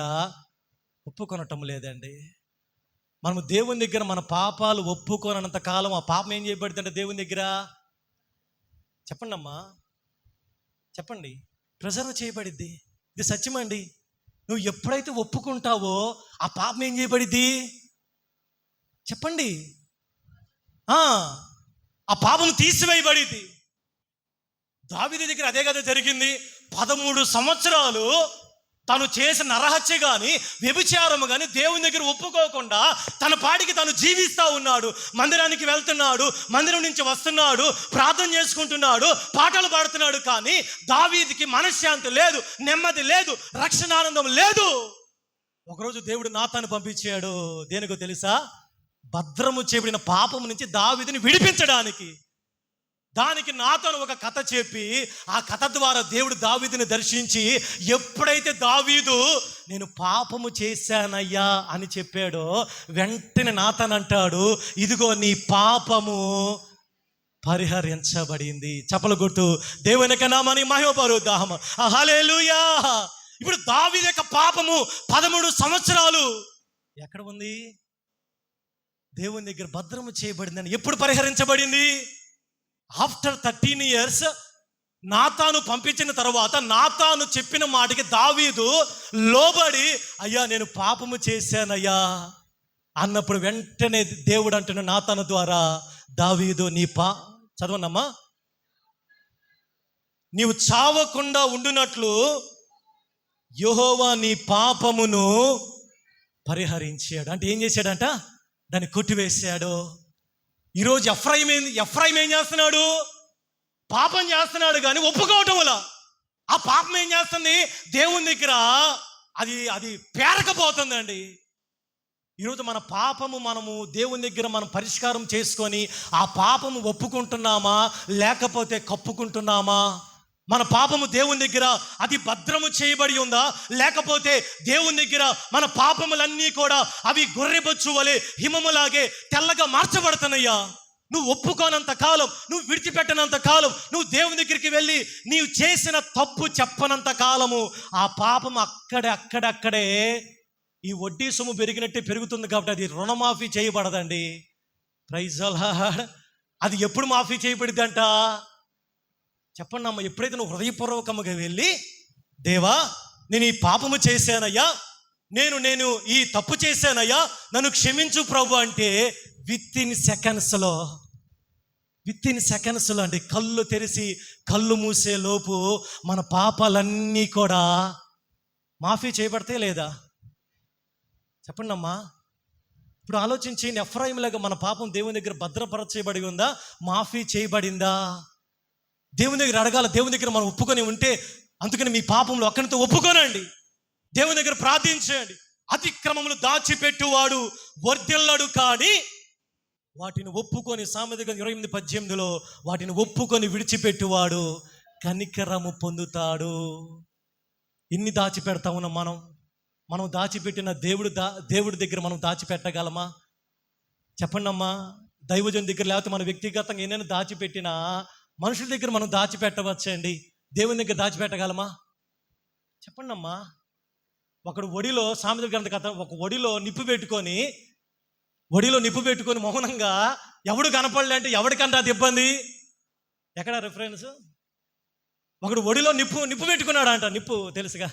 ఒప్పుకొనటం లేదండి. మనము దేవుని దగ్గర మన పాపాలు ఒప్పుకోనంత కాలం ఆ పాపం ఏం చేయబడుతుంటే దేవుని దగ్గర, చెప్పండి అమ్మా, చెప్పండి, ప్రిజర్వ్ చేయబడిద్ది. ఇది సత్యమండి. నువ్వు ఎప్పుడైతే ఒప్పుకుంటావో ఆ పాపం ఏం చేయబడిద్ది? చెప్పండి, ఆ పాపం తీసివేయబడిద్ది. దావీదు దగ్గర అదే కదా జరిగింది. 13 సంవత్సరాలు తను చేసిన నరహత్య కానీ, వ్యభిచారము కానీ దేవుని దగ్గర ఒప్పుకోకుండా తన పాడికి తను జీవిస్తూ ఉన్నాడు. మందిరానికి వెళ్తున్నాడు, మందిరం నుంచి వస్తున్నాడు, ప్రార్థన చేసుకుంటున్నాడు, పాటలు పాడుతున్నాడు. కానీ దావీదుకి మనశ్శాంతి లేదు, నెమ్మది లేదు, రక్షణానందం లేదు. ఒకరోజు దేవుడు నాతాను పంపించాడు. దేనికో తెలుసా? భద్రము చేయబడిన పాపము నుంచి దావీదుని విడిపించడానికి. దానికి నాతాను ఒక కథ చెప్పి, ఆ కథ ద్వారా దేవుడు దావీదుని దర్శించి, ఎప్పుడైతే దావీదు నేను పాపము చేశానయ్యా అని చెప్పాడో, వెంటనే నాతాను అంటాడు, ఇదిగో నీ పాపము పరిహరించబడింది. చప్పలు కొడుతూ దేవుని యొక్క నామాన్ని మహిమపరుద్దాము. హల్లెలూయా. ఇప్పుడు దావీదు యొక్క పాపము 13 సంవత్సరాలు ఎక్కడ ఉంది? దేవుని దగ్గర భద్రము చేయబడిందని. ఎప్పుడు పరిహరించబడింది? ఆఫ్టర్ 13 years నాతాను పంపించిన తర్వాత, నాతాను చెప్పిన మాటకి దావీదు లోబడి, అయ్యా నేను పాపము చేశానయ్యా అన్నప్పుడు వెంటనే దేవుడు అంటున్న నాతాను ద్వారా, దావీదు చదవనమ్మా, నీవు చావకుండా ఉండునట్లు యెహోవా నీ పాపమును పరిహరించాడు. అంటే ఏం చేశాడంట? దాన్ని కొట్టివేశాడు. ఈరోజు ఎఫ్రాయిం ఏం చేస్తున్నాడు? పాపం చేస్తున్నాడు కానీ ఒప్పుకోవటం వల్ల ఆ పాపం ఏం చేస్తుంది? దేవుని దగ్గర అది పేరకపోతుందండి. ఈరోజు మన పాపము మనము దేవుని దగ్గర మనం పరిష్కారం చేసుకొని ఆ పాపము ఒప్పుకుంటున్నామా లేకపోతే కప్పుకుంటున్నామా? మన పాపము దేవుని దగ్గర అది భద్రము చేయబడి ఉందా, లేకపోతే దేవుని దగ్గర మన పాపములన్నీ కూడా అవి గొర్రెబొచ్చు వలె హిమములాగే తెల్లగా మార్చబడుతున్నాయా? నువ్వు ఒప్పుకోనంత కాలం, నువ్వు విడిచిపెట్టనంత కాలం, నువ్వు దేవుని దగ్గరికి వెళ్ళి నీవు చేసిన తప్పు చెప్పనంత కాలము ఆ పాపం అక్కడే ఈ వడ్డీ సొమ్ము పెరిగినట్టే పెరుగుతుంది. కాబట్టి అది రుణమాఫీ చేయబడదండి. Praise the lord. అది ఎప్పుడు మాఫీ చేయబడిద్దంట? చెప్పండి అమ్మ. ఎప్పుడైతే నువ్వు హృదయపూర్వకముగా వెళ్ళి, దేవా నేను ఈ పాపము చేశానయ్యా, నేను ఈ తప్పు చేశానయ్యా, నన్ను క్షమించు ప్రభు అంటే విత్ ఇన్ సెకండ్స్లో అండి, కళ్ళు తెరిచి కళ్ళు మూసే లోపు మన పాపాలన్నీ కూడా మాఫీ చేయబడితే లేదా? చెప్పండి అమ్మా. ఇప్పుడు ఆలోచించండి, ఎఫ్రాయిములాగా మన పాపం దేవుని దగ్గర భద్రపరచబడి ఉందా, మాఫీ చేయబడిందా? దేవుని దగ్గర అడగాల, దేవుని దగ్గర మనం ఒప్పుకొని ఉంటే, అందుకని మీ పాపంలో ఒక్కరితో ఒప్పుకోనండి, దేవుని దగ్గర ప్రార్థించండి. అతిక్రమములు దాచిపెట్టువాడు వర్ధిల్లడు, కానీ వాటిని ఒప్పుకొని, సామెత 28:18 వాటిని ఒప్పుకొని విడిచిపెట్టువాడు కనికరము పొందుతాడు. ఇన్ని దాచిపెడతా ఉన్నాం మనం దాచిపెట్టిన దేవుడి దగ్గర మనం దాచిపెట్టగలమా? చెప్పండి అమ్మా. దైవజన్ దగ్గర, లేకపోతే మన వ్యక్తిగతంగా ఏదైనా దాచిపెట్టినా మనుషుల దగ్గర మనం దాచిపెట్టవచ్చండి, దేవుని దగ్గర దాచిపెట్టగలమా? చెప్పండి అమ్మా. ఒకడు ఒడిలో, సామెతల గ్రంథ కథ, ఒక ఒడిలో నిప్పు పెట్టుకొని మౌనంగా ఎవడు కనపడలే అంటే ఎవడికంటే అది ఇబ్బంది? ఎక్కడ రిఫరెన్స్? ఒకడు ఒడిలో నిప్పు పెట్టుకున్నాడు అంట. నిప్పు తెలుసుగా,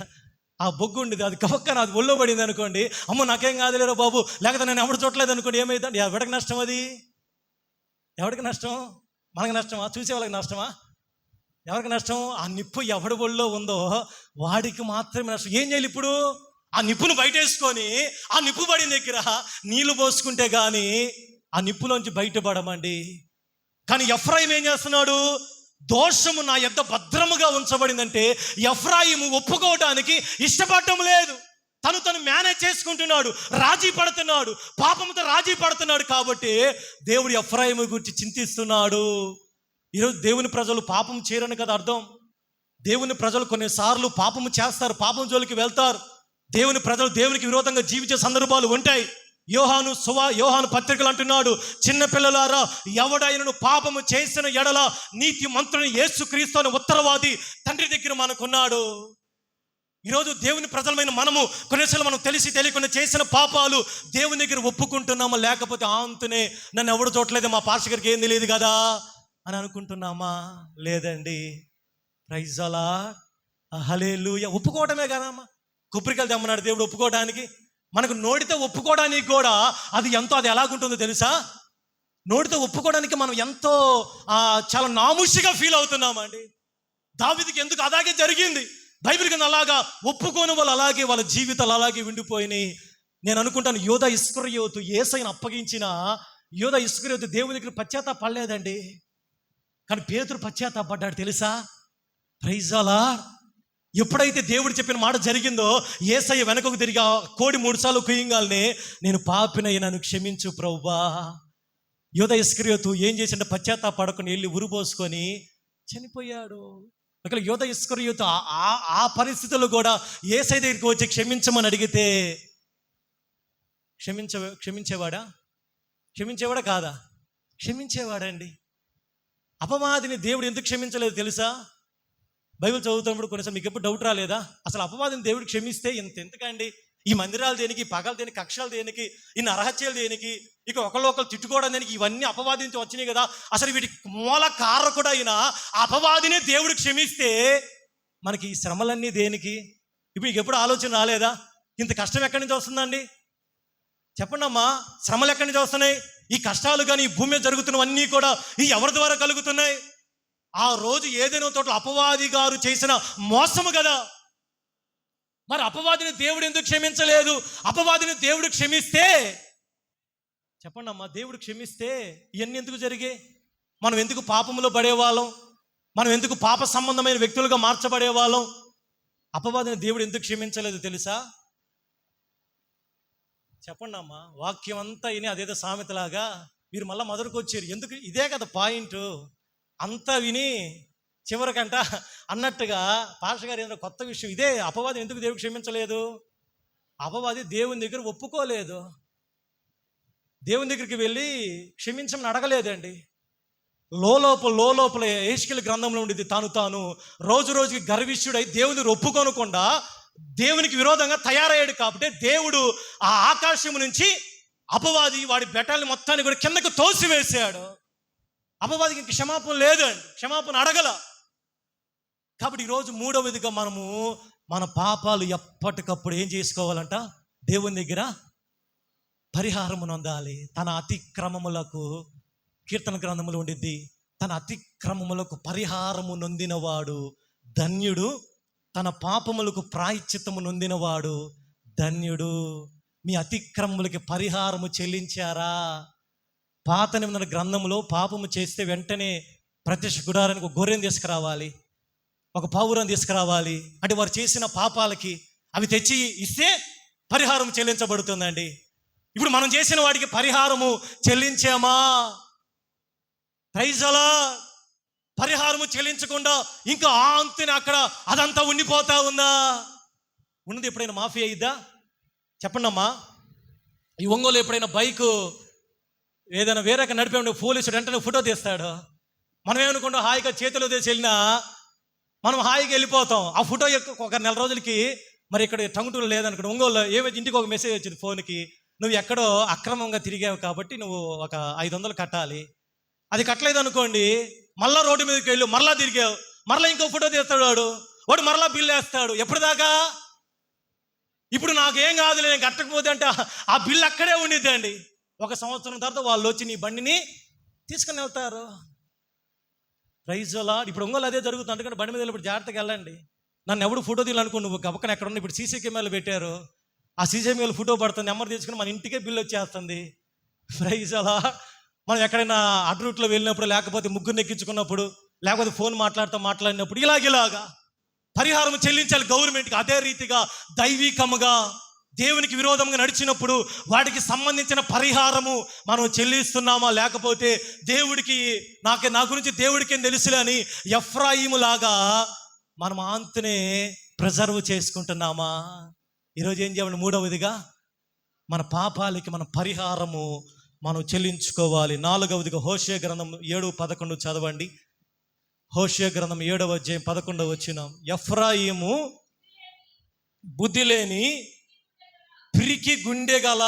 ఆ బొగ్గు ఉండేది, అది కవక్కన అది ఒళ్ళో పడింది అనుకోండి, అమ్మో నాకేం కాదులేరా బాబు, లేకపోతే నేను ఎవడు చూడలేదు అనుకోండి, ఏమైందండి? ఎవడికి నష్టం? అది ఎవరికి నష్టం? మనకి నష్టమా? చూసే వాళ్ళకి నష్టమా? ఎవరికి నష్టం? ఆ నిప్పు ఎవడి ఒళ్ళో ఉందో వాడికి మాత్రమే నష్టం. ఏం చేయాలి ఇప్పుడు? ఆ నిప్పును బయట వేసుకొని ఆ నిప్పు పడిన దగ్గర నీళ్లు పోసుకుంటే కానీ ఆ నిప్పులోంచి బయటపడమండి. కానీ ఎఫ్రాయిము ఏం చేస్తున్నాడు? దోషము నా యొద్ద భద్రముగా ఉంచబడిందంటే ఎఫ్రాయిము ఒప్పుకోవడానికి ఇష్టపడటం లేదు. తను మేనేజ్ చేసుకుంటున్నాడు, రాజీ పడుతున్నాడు, పాపంతో రాజీ పడుతున్నాడు. కాబట్టి దేవుడు ఎఫ్రాయిము గురించి చింతిస్తున్నాడు. ఈరోజు దేవుని ప్రజలు పాపం చేయరని కదా అర్థం. దేవుని ప్రజలు కొన్నిసార్లు పాపము చేస్తారు, పాపం జోలికి వెళ్తారు. దేవుని ప్రజలు దేవునికి విరోధంగా జీవించే సందర్భాలు ఉంటాయి. యోహాను పత్రికలు అంటున్నాడు, చిన్నపిల్లలారా, ఎవడైనను పాపము చేసిన ఎడల నీతి మంత్రుని యేసుక్రీస్తు అనే ఉత్తరవాది తండ్రి దగ్గర మనకున్నాడు. ఈరోజు దేవుని ప్రజలమైన మనము కొన్నిసార్లు మనం తెలిసి తెలియకుండా చేసిన పాపాలు దేవుని దగ్గర ఒప్పుకుంటున్నామా, లేకపోతే అంతునే నన్ను ఎవడు చూడలేదు, మా పాస్టర్ గారికి ఏం తెలియదు కదా అని అనుకుంటున్నామా? లేదండి. ప్రైజ్ ది లార్డ్, హల్లెలూయా. ఒప్పుకోవడమే కదమ్మా. కొబ్బరికాయలు తెమ్మన్నాడు దేవుడు ఒప్పుకోవడానికి. మనకు నోటితో ఒప్పుకోవడానికి కూడా అది ఎలాగుంటుందో తెలుసా? నోటితో ఒప్పుకోవడానికి మనం ఎంతో చాలా నామూషిగా ఫీల్ అవుతున్నామండి. దావీదుకి ఎందుకు అలాగే జరిగింది? బైబిల్ కింద అలాగా ఒప్పుకోని వాళ్ళు అలాగే వాళ్ళ జీవితాలు అలాగే ఉండిపోయినాయి. నేను అనుకుంటాను, యోధ ఇస్కరియోతు యేసయ్యను అప్పగించిన యోధ ఇస్కరియోతు దేవుని దగ్గర పశ్చాత్తాపడలేదండి. కానీ పేతురు పశ్చాత్తాపడ్డాడు తెలుసా? Praise the lord. ఎప్పుడైతే దేవుడు చెప్పిన మాట జరిగిందో, యేసయ్య వెనకకు తిరిగి కోడి 3 సార్లు కుయ్యంగాల్నే, నేను పాపినయ్య, నన్ను క్షమించు ప్రభువా. యోధ ఇస్కరియోతు ఏం చేసిండే? పశ్చాత్తాపడకుండా వెళ్ళి ఉరిపోసుకొని చనిపోయాడు. ఒకవేళ యోధ ఇస్కరియోతు ఆ పరిస్థితుల్లో కూడా యేసయ్య దగ్గరికి వచ్చి క్షమించమని అడిగితే క్షమించేవాడా కాదా? క్షమించేవాడండి. అపవాదిని దేవుడు ఎందుకు క్షమించలేదు తెలుసా? బైబిల్ చదువుతున్నప్పుడు కొన్నిసార్లు మీకు ఎప్పుడు డౌట్ రాలేదా? అసలు అపవాదిని దేవుడు క్షమిస్తే ఎందుకండి? ఈ మందిరాలు దేనికి, పగలు దేనికి, కక్షలు దేనికి, ఇన్ని అరహత్యలు దేనికి, ఇక ఒకళ్ళు తిట్టుకోవడం దేనికి? ఇవన్నీ అపవాది నుంచి వచ్చినాయి కదా. అసలు వీటి మూల కారకుడు అయిన అపవాదినే దేవుడు క్షమిస్తే మనకి ఈ శ్రమలన్నీ దేనికి? ఇప్పుడు మీకు ఎప్పుడు ఆలోచన రాలేదా? ఇంత కష్టం ఎక్కడి నుంచి వస్తుందండి? చెప్పండి అమ్మా. శ్రమలు ఎక్కడి నుంచి వస్తున్నాయి? ఈ కష్టాలు కానీ ఈ భూమి మీద జరుగుతున్నవన్నీ కూడా ఈ ఎవరి ద్వారా కలుగుతున్నాయి? ఆ రోజు ఏదైనా తోట అపవాది గారు చేసిన మోసము కదా. మరి అపవాదిని దేవుడు ఎందుకు క్షమించలేదు? అపవాదిని దేవుడు క్షమిస్తే, చెప్పండి అమ్మా, దేవుడు క్షమిస్తే ఇవన్నీ ఎందుకు జరిగాయి? మనం ఎందుకు పాపంలో పడేవాళ్ళం? మనం ఎందుకు పాప సంబంధమైన వ్యక్తులుగా మార్చబడేవాళ్ళం? అపవాదిని దేవుడు ఎందుకు క్షమించలేదు తెలుసా? చెప్పండి అమ్మా. వాక్యం అంతా విని అదేదో సామెతలాగా మీరు మళ్ళీ మొదలుకు వచ్చారు. ఎందుకు? ఇదే కదా పాయింట్. అంతా విని చివరికంట అన్నట్టుగా పాస్టర్ గారు ఏదో కొత్త విషయం. ఇదే అపవాది ఎందుకు దేవుడు క్షమించలేదు? అపవాది దేవుని దగ్గర ఒప్పుకోలేదు, దేవుని దగ్గరికి వెళ్ళి క్షమించమని అడగలేదండి. లోపల యెహెజ్కేలు గ్రంథంలో ఉండేది, తాను రోజు రోజుకి గర్విష్ఠుడై దేవుని ఒప్పుకోనకుండా దేవునికి విరోధంగా తయారయ్యాడు. కాబట్టి దేవుడు ఆ ఆకాశం నుంచి అపవాది వాడి బెటాల్ని మొత్తాన్ని కూడా కిందకు తోసివేశాడు. అపవాదికి ఇంక క్షమాపణ లేదండి, క్షమాపణ అడగల. కాబట్టి ఈరోజు మూడవదిగా మనము మన పాపాలు ఎప్పటికప్పుడు ఏం చేసుకోవాలంట? దేవుని దగ్గర పరిహారము నొందాలి. తన అతిక్రమములకు, కీర్తన గ్రంథములు ఉండిద్ది, తన అతిక్రమములకు పరిహారము నొందినవాడు ధన్యుడు, తన పాపములకు ప్రాయశ్చిత్తము నొందినవాడు ధన్యుడు. మీ అతిక్రమములకి పరిహారము చెల్లించారా? పాత నిబంధన గ్రంథంలో పాపము చేస్తే వెంటనే ప్రత్యక్ష గుడారానికి ఒక గొర్రెను తీసుకురావాలి, ఒక పావురం తీసుకురావాలి. అంటే వారు చేసిన పాపాలకి అవి తెచ్చి ఇస్తే పరిహారం చెల్లించబడుతుందండి. ఇప్పుడు మనం చేసిన వాడికి పరిహారము చెల్లించామా? ప్రైజ్ అలార్డ్. పరిహారము చెల్లించకుండా ఇంకా అంతనే అక్కడ అదంతా ఉండిపోతా ఉందా? ఉన్నది ఎప్పుడైనా మాఫీ అయ్యిద్దా? చెప్పండి అమ్మా. ఈ ఒంగోలు ఎప్పుడైనా బైకు ఏదైనా వేరే నడిపే పోలీసుడు వెంటనే ఫోటో తీస్తాడు. మనం ఏమనుకుంటాం, హాయిగా చేతిలో తీసి వెళ్ళినా మనం హాయిగా వెళ్ళిపోతాం. ఆ ఫోటో ఒక నెల రోజులకి మరి ఇక్కడ టంగుటూరు లేదనుకోండి, ఒంగోలు ఏమైతే ఇంటికి ఒక మెసేజ్ వచ్చింది ఫోన్కి, నువ్వు ఎక్కడో అక్రమంగా తిరిగావు కాబట్టి నువ్వు ఒక 500 కట్టాలి. అది కట్టలేదు అనుకోండి, మళ్ళా రోడ్డు మీదకి వెళ్ళు, మరలా తిరిగావు, మరలా ఇంకో ఫోటో తీస్తాడు వాడు మరలా బిల్లు వేస్తాడు. ఎప్పటిదాకా? ఇప్పుడు నాకేం కాదులే, నేను కట్టకపోతే అంటే ఆ బిల్లు అక్కడే ఉండిద్దండి. 1 సంవత్సరం తర్వాత వాళ్ళు వచ్చి నీ బండిని తీసుకుని వెళ్తారు. ప్రైజ్ అలార్డ్. ఇప్పుడు ఒంగోలు అదే జరుగుతుంది. అందుకని బండి మీద వెళ్ళినప్పుడు జాగ్రత్తగా వెళ్ళండి. నన్ను ఎవడు ఫోటో తీయాలనుకో, నువ్వు గబక్కన ఎక్కడ ఉన్నా ఇప్పుడు సీసీ కెమెరాలు పెట్టారు, ఆ సీసీ కెమెరాలు ఫోటో పడుతుంది, నెంబర్ తీసుకుని మన ఇంటికే బిల్లు వచ్చేస్తుంది. ప్రైజ్ అలార్డ్. మనం ఎక్కడైనా అటు రూట్లో వెళ్ళినప్పుడు, లేకపోతే ముగ్గురు ఎక్కించుకున్నప్పుడు, లేకపోతే ఫోన్ మాట్లాడినప్పుడు ఇలాగా పరిహారం చెల్లించాలి గవర్నమెంట్కి. అదే రీతిగా దైవికముగా దేవునికి విరోధంగా నడిచినప్పుడు వాటికి సంబంధించిన పరిహారము మనం చెల్లిస్తున్నామా? లేకపోతే దేవుడికి నా గురించి దేవుడికేం తెలుసులే అని ఎఫ్రాయిము లాగా మనం అంతనే ప్రిజర్వ్ చేసుకుంటున్నామా? ఈరోజు ఏం చేయాలి? 3వదిగా మన పాపాలకి మన పరిహారము మనం చెల్లించుకోవాలి. 4వదిగా హోషేయ గ్రంథం 7:11 చదవండి. హోషేయ గ్రంథం 7వ అధ్యాయం 11వ వచనం. ఎఫ్రాయిము బుద్ధి లేని పిరికి గుండె గల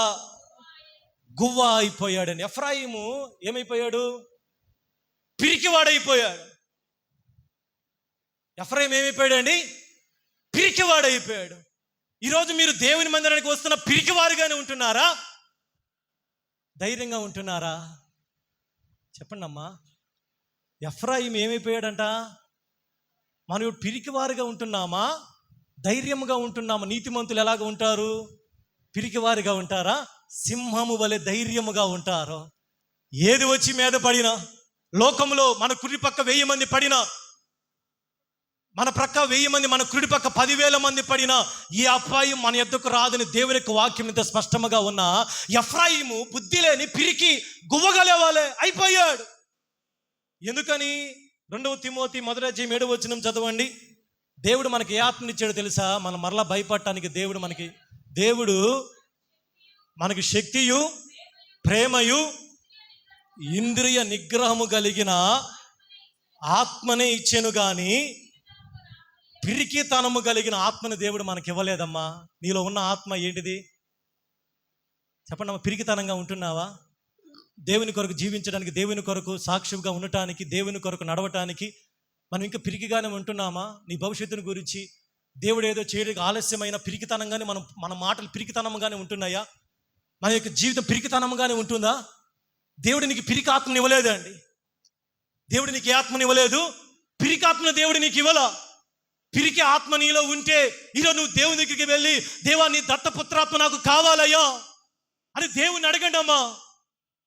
గువ్వ అయిపోయాడని. ఎఫ్రాయిము ఏమైపోయాడు? పిరికివాడైపోయాడు. ఎఫ్రాయిము ఏమైపోయాడండి? పిరికివాడైపోయాడు. ఈరోజు మీరు దేవుని మందిరానికి వస్తున్న పిరికివారుగానే ఉంటున్నారా? ధైర్యంగా ఉంటున్నారా? చెప్పండి అమ్మా. ఎఫ్రాయిము ఏమైపోయాడంట? మనం ఇప్పుడు పిరికివారుగా ఉంటున్నామా? ధైర్యంగా ఉంటున్నామా? నీతిమంతులు ఎలాగ ఉంటారు? పిరికివారిగా ఉంటారా? సింహము వలె ధైర్యముగా ఉంటారు. ఏది వచ్చి మీద పడినా, లోకంలో మన కుడి పక్క 1000 మంది పడినా, మన ప్రక్క 1000 మంది, మన కుడి పక్క 10,000 మంది పడినా ఈ అపాయం మన ఎద్దుకు రాదని దేవుని యొక్క వాక్యం ఇంత స్పష్టంగా ఉన్న ఎఫ్రాయిము బుద్ధి లేని పిరికి గువ్వగలేవాలే అయిపోయాడు. ఎందుకని? 2 తిమోతి 1:7 చదవండి. దేవుడు మనకి ఏ ఆత్మనిచ్చాడు తెలుసా? మనం మరలా భయపడటానికి దేవుడు మనకి శక్తియు, ప్రేమయు, ఇంద్రియ నిగ్రహము కలిగిన ఆత్మనే ఇచ్చెను గాని పిరికితనము కలిగిన ఆత్మని దేవుడు మనకి ఇవ్వలేదమ్మా. నీలో ఉన్న ఆత్మ ఏంటిది? చెప్పండి అమ్మా. పిరికితనంగా ఉంటున్నావా? దేవుని కొరకు జీవించడానికి, దేవుని కొరకు సాక్షిగా ఉండటానికి, దేవుని కొరకు నడవటానికి మనం ఇంకా పిరికిగానే ఉంటున్నామా? నీ భవిష్యత్తుని గురించి దేవుడు ఏదో చేయడానికి ఆలస్యమైన పిరికితనంగానే మన మాటలు పిరికితనంగానే ఉంటున్నాయా? మన యొక్క జీవితం పిరికితనంగానే ఉంటుందా? దేవుడు నీకు పిరికి ఆత్మని ఇవ్వలేదండి. దేవుడు నీకు ఏ ఆత్మని ఇవ్వలేదు? పిరికి ఆత్మని దేవుడు నీకు ఇవ్వలా. పిరికి ఆత్మ నీలో ఉంటే ఈరోజు నువ్వు దేవుని దగ్గరికి వెళ్ళి, దేవా నీ దత్తపుత్రాత్మ నాకు కావాలయ్యా అని దేవుని అడగండి అమ్మా.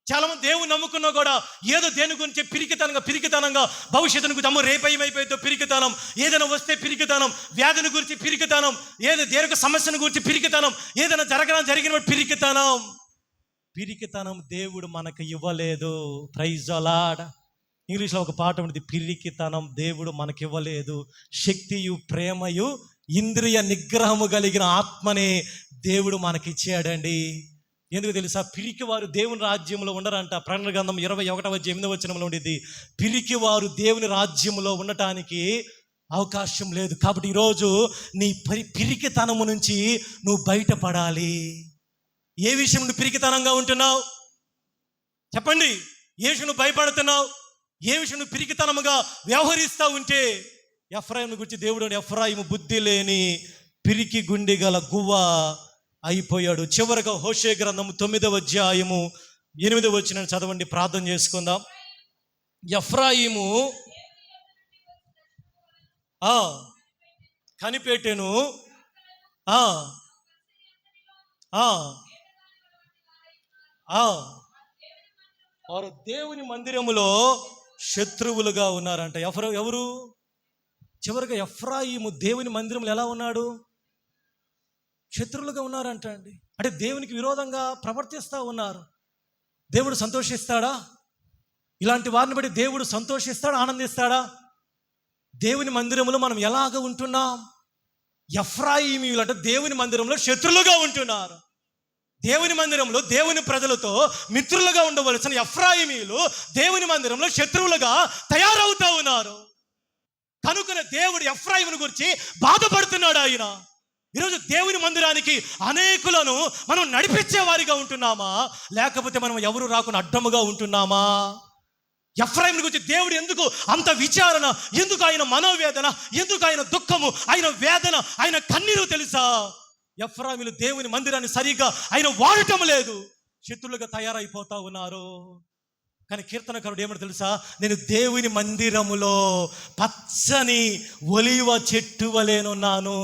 చాలా మంది దేవుని నమ్ముకున్నా కూడా ఏదో దేని గురించి పిరికితనంగా భవిష్యత్తును గురించి, అమ్మ రేపేమైపోయిందో పిరికితనం, ఏదైనా వస్తే పిరికితనం, వ్యాధిని గురించి పిరికితనం, ఏదో దేనికి సమస్యను గురించి పిరికితనం, ఏదైనా జరిగిన పిరికితనం దేవుడు మనకు ఇవ్వలేదు. ప్రైజ్ అలార్డ్. ఇంగ్లీష్లో ఒక పాట ఉంటుంది, పిరికితనం దేవుడు మనకి ఇవ్వలేదు, శక్తియు, ప్రేమయు, ఇంద్రియ నిగ్రహము కలిగిన ఆత్మనే దేవుడు మనకిచ్చాడండి. ఎందుకు తెలుసా? పిరికివారు దేవుని రాజ్యంలో ఉండరంట. ప్రకటన గ్రంథం 21:8 ఉండిద్ది, పిరికివారు దేవుని రాజ్యంలో ఉండటానికి అవకాశం లేదు. కాబట్టి ఈరోజు నీ పిరికితనము నుంచి నువ్వు బయటపడాలి. ఏ విషయం నువ్వు పిరికితనంగా ఉంటున్నావు? చెప్పండి. ఏ విషయం నువ్వు భయపడుతున్నావు? ఏ విషయం నువ్వు పిరికితనముగా వ్యవహరిస్తూ ఉంటే? ఎఫ్రాయిము గురించి దేవుడు, ఎఫ్రాయిము బుద్ధి లేని పిరికి గుండె గల గువ్వ అయిపోయాడు. చివరగా హోషే గ్రంథము 9వ అధ్యాయము 8వ వచనం చదవండి, ప్రార్థన చేసుకుందాం. ఎఫ్రాయిము కనిపెట్టెను, వారు దేవుని మందిరములో శత్రువులుగా ఉన్నారంట. ఎవరు చివరిగా ఎఫ్రాయిము దేవుని మందిరంలో ఎలా ఉన్నాడు? శత్రువులుగా ఉన్నారంట అండి. అంటే దేవునికి విరోధంగా ప్రవర్తిస్తూ ఉన్నారు. దేవుడు సంతోషిస్తాడా? ఇలాంటి వారిని బట్టి దేవుడు సంతోషిస్తాడా, ఆనందిస్తాడా? దేవుని మందిరంలో మనం ఎలాగ ఉంటున్నాం? ఎఫ్రాయిమీయులు అంటే దేవుని మందిరంలో శత్రులుగా ఉంటున్నారు. దేవుని మందిరంలో దేవుని ప్రజలతో మిత్రులుగా ఉండవలసిన ఎఫ్రాయిమీయులు దేవుని మందిరంలో శత్రువులుగా తయారవుతా ఉన్నారు. కనుకనే దేవుడు ఎఫ్రాయిమును గురించి బాధపడుతున్నాడు. ఆయన ఈరోజు దేవుని మందిరానికి అనేకులను మనం నడిపించే వారిగా ఉంటున్నామా, లేకపోతే మనం ఎవరు రాకుండా అడ్డముగా ఉంటున్నామా? ఎఫ్రాయిమును గురించి దేవుడు ఎందుకు అంత విచారణ, ఎందుకు ఆయన మనోవేదన, ఎందుకు ఆయన దుఃఖము, ఆయన వేదన, ఆయన కన్నీరు తెలుసా? ఎఫ్రాయిములు దేవుని మందిరాన్ని సరిగ్గా ఆయన వాడటం లేదు, శత్రులుగా తయారైపోతా ఉన్నారు. కానీ కీర్తనకారుడు ఏమంటే తెలుసా? నేను దేవుని మందిరములో పచ్చని ఒలీవ చెట్టు వలెనున్నాను.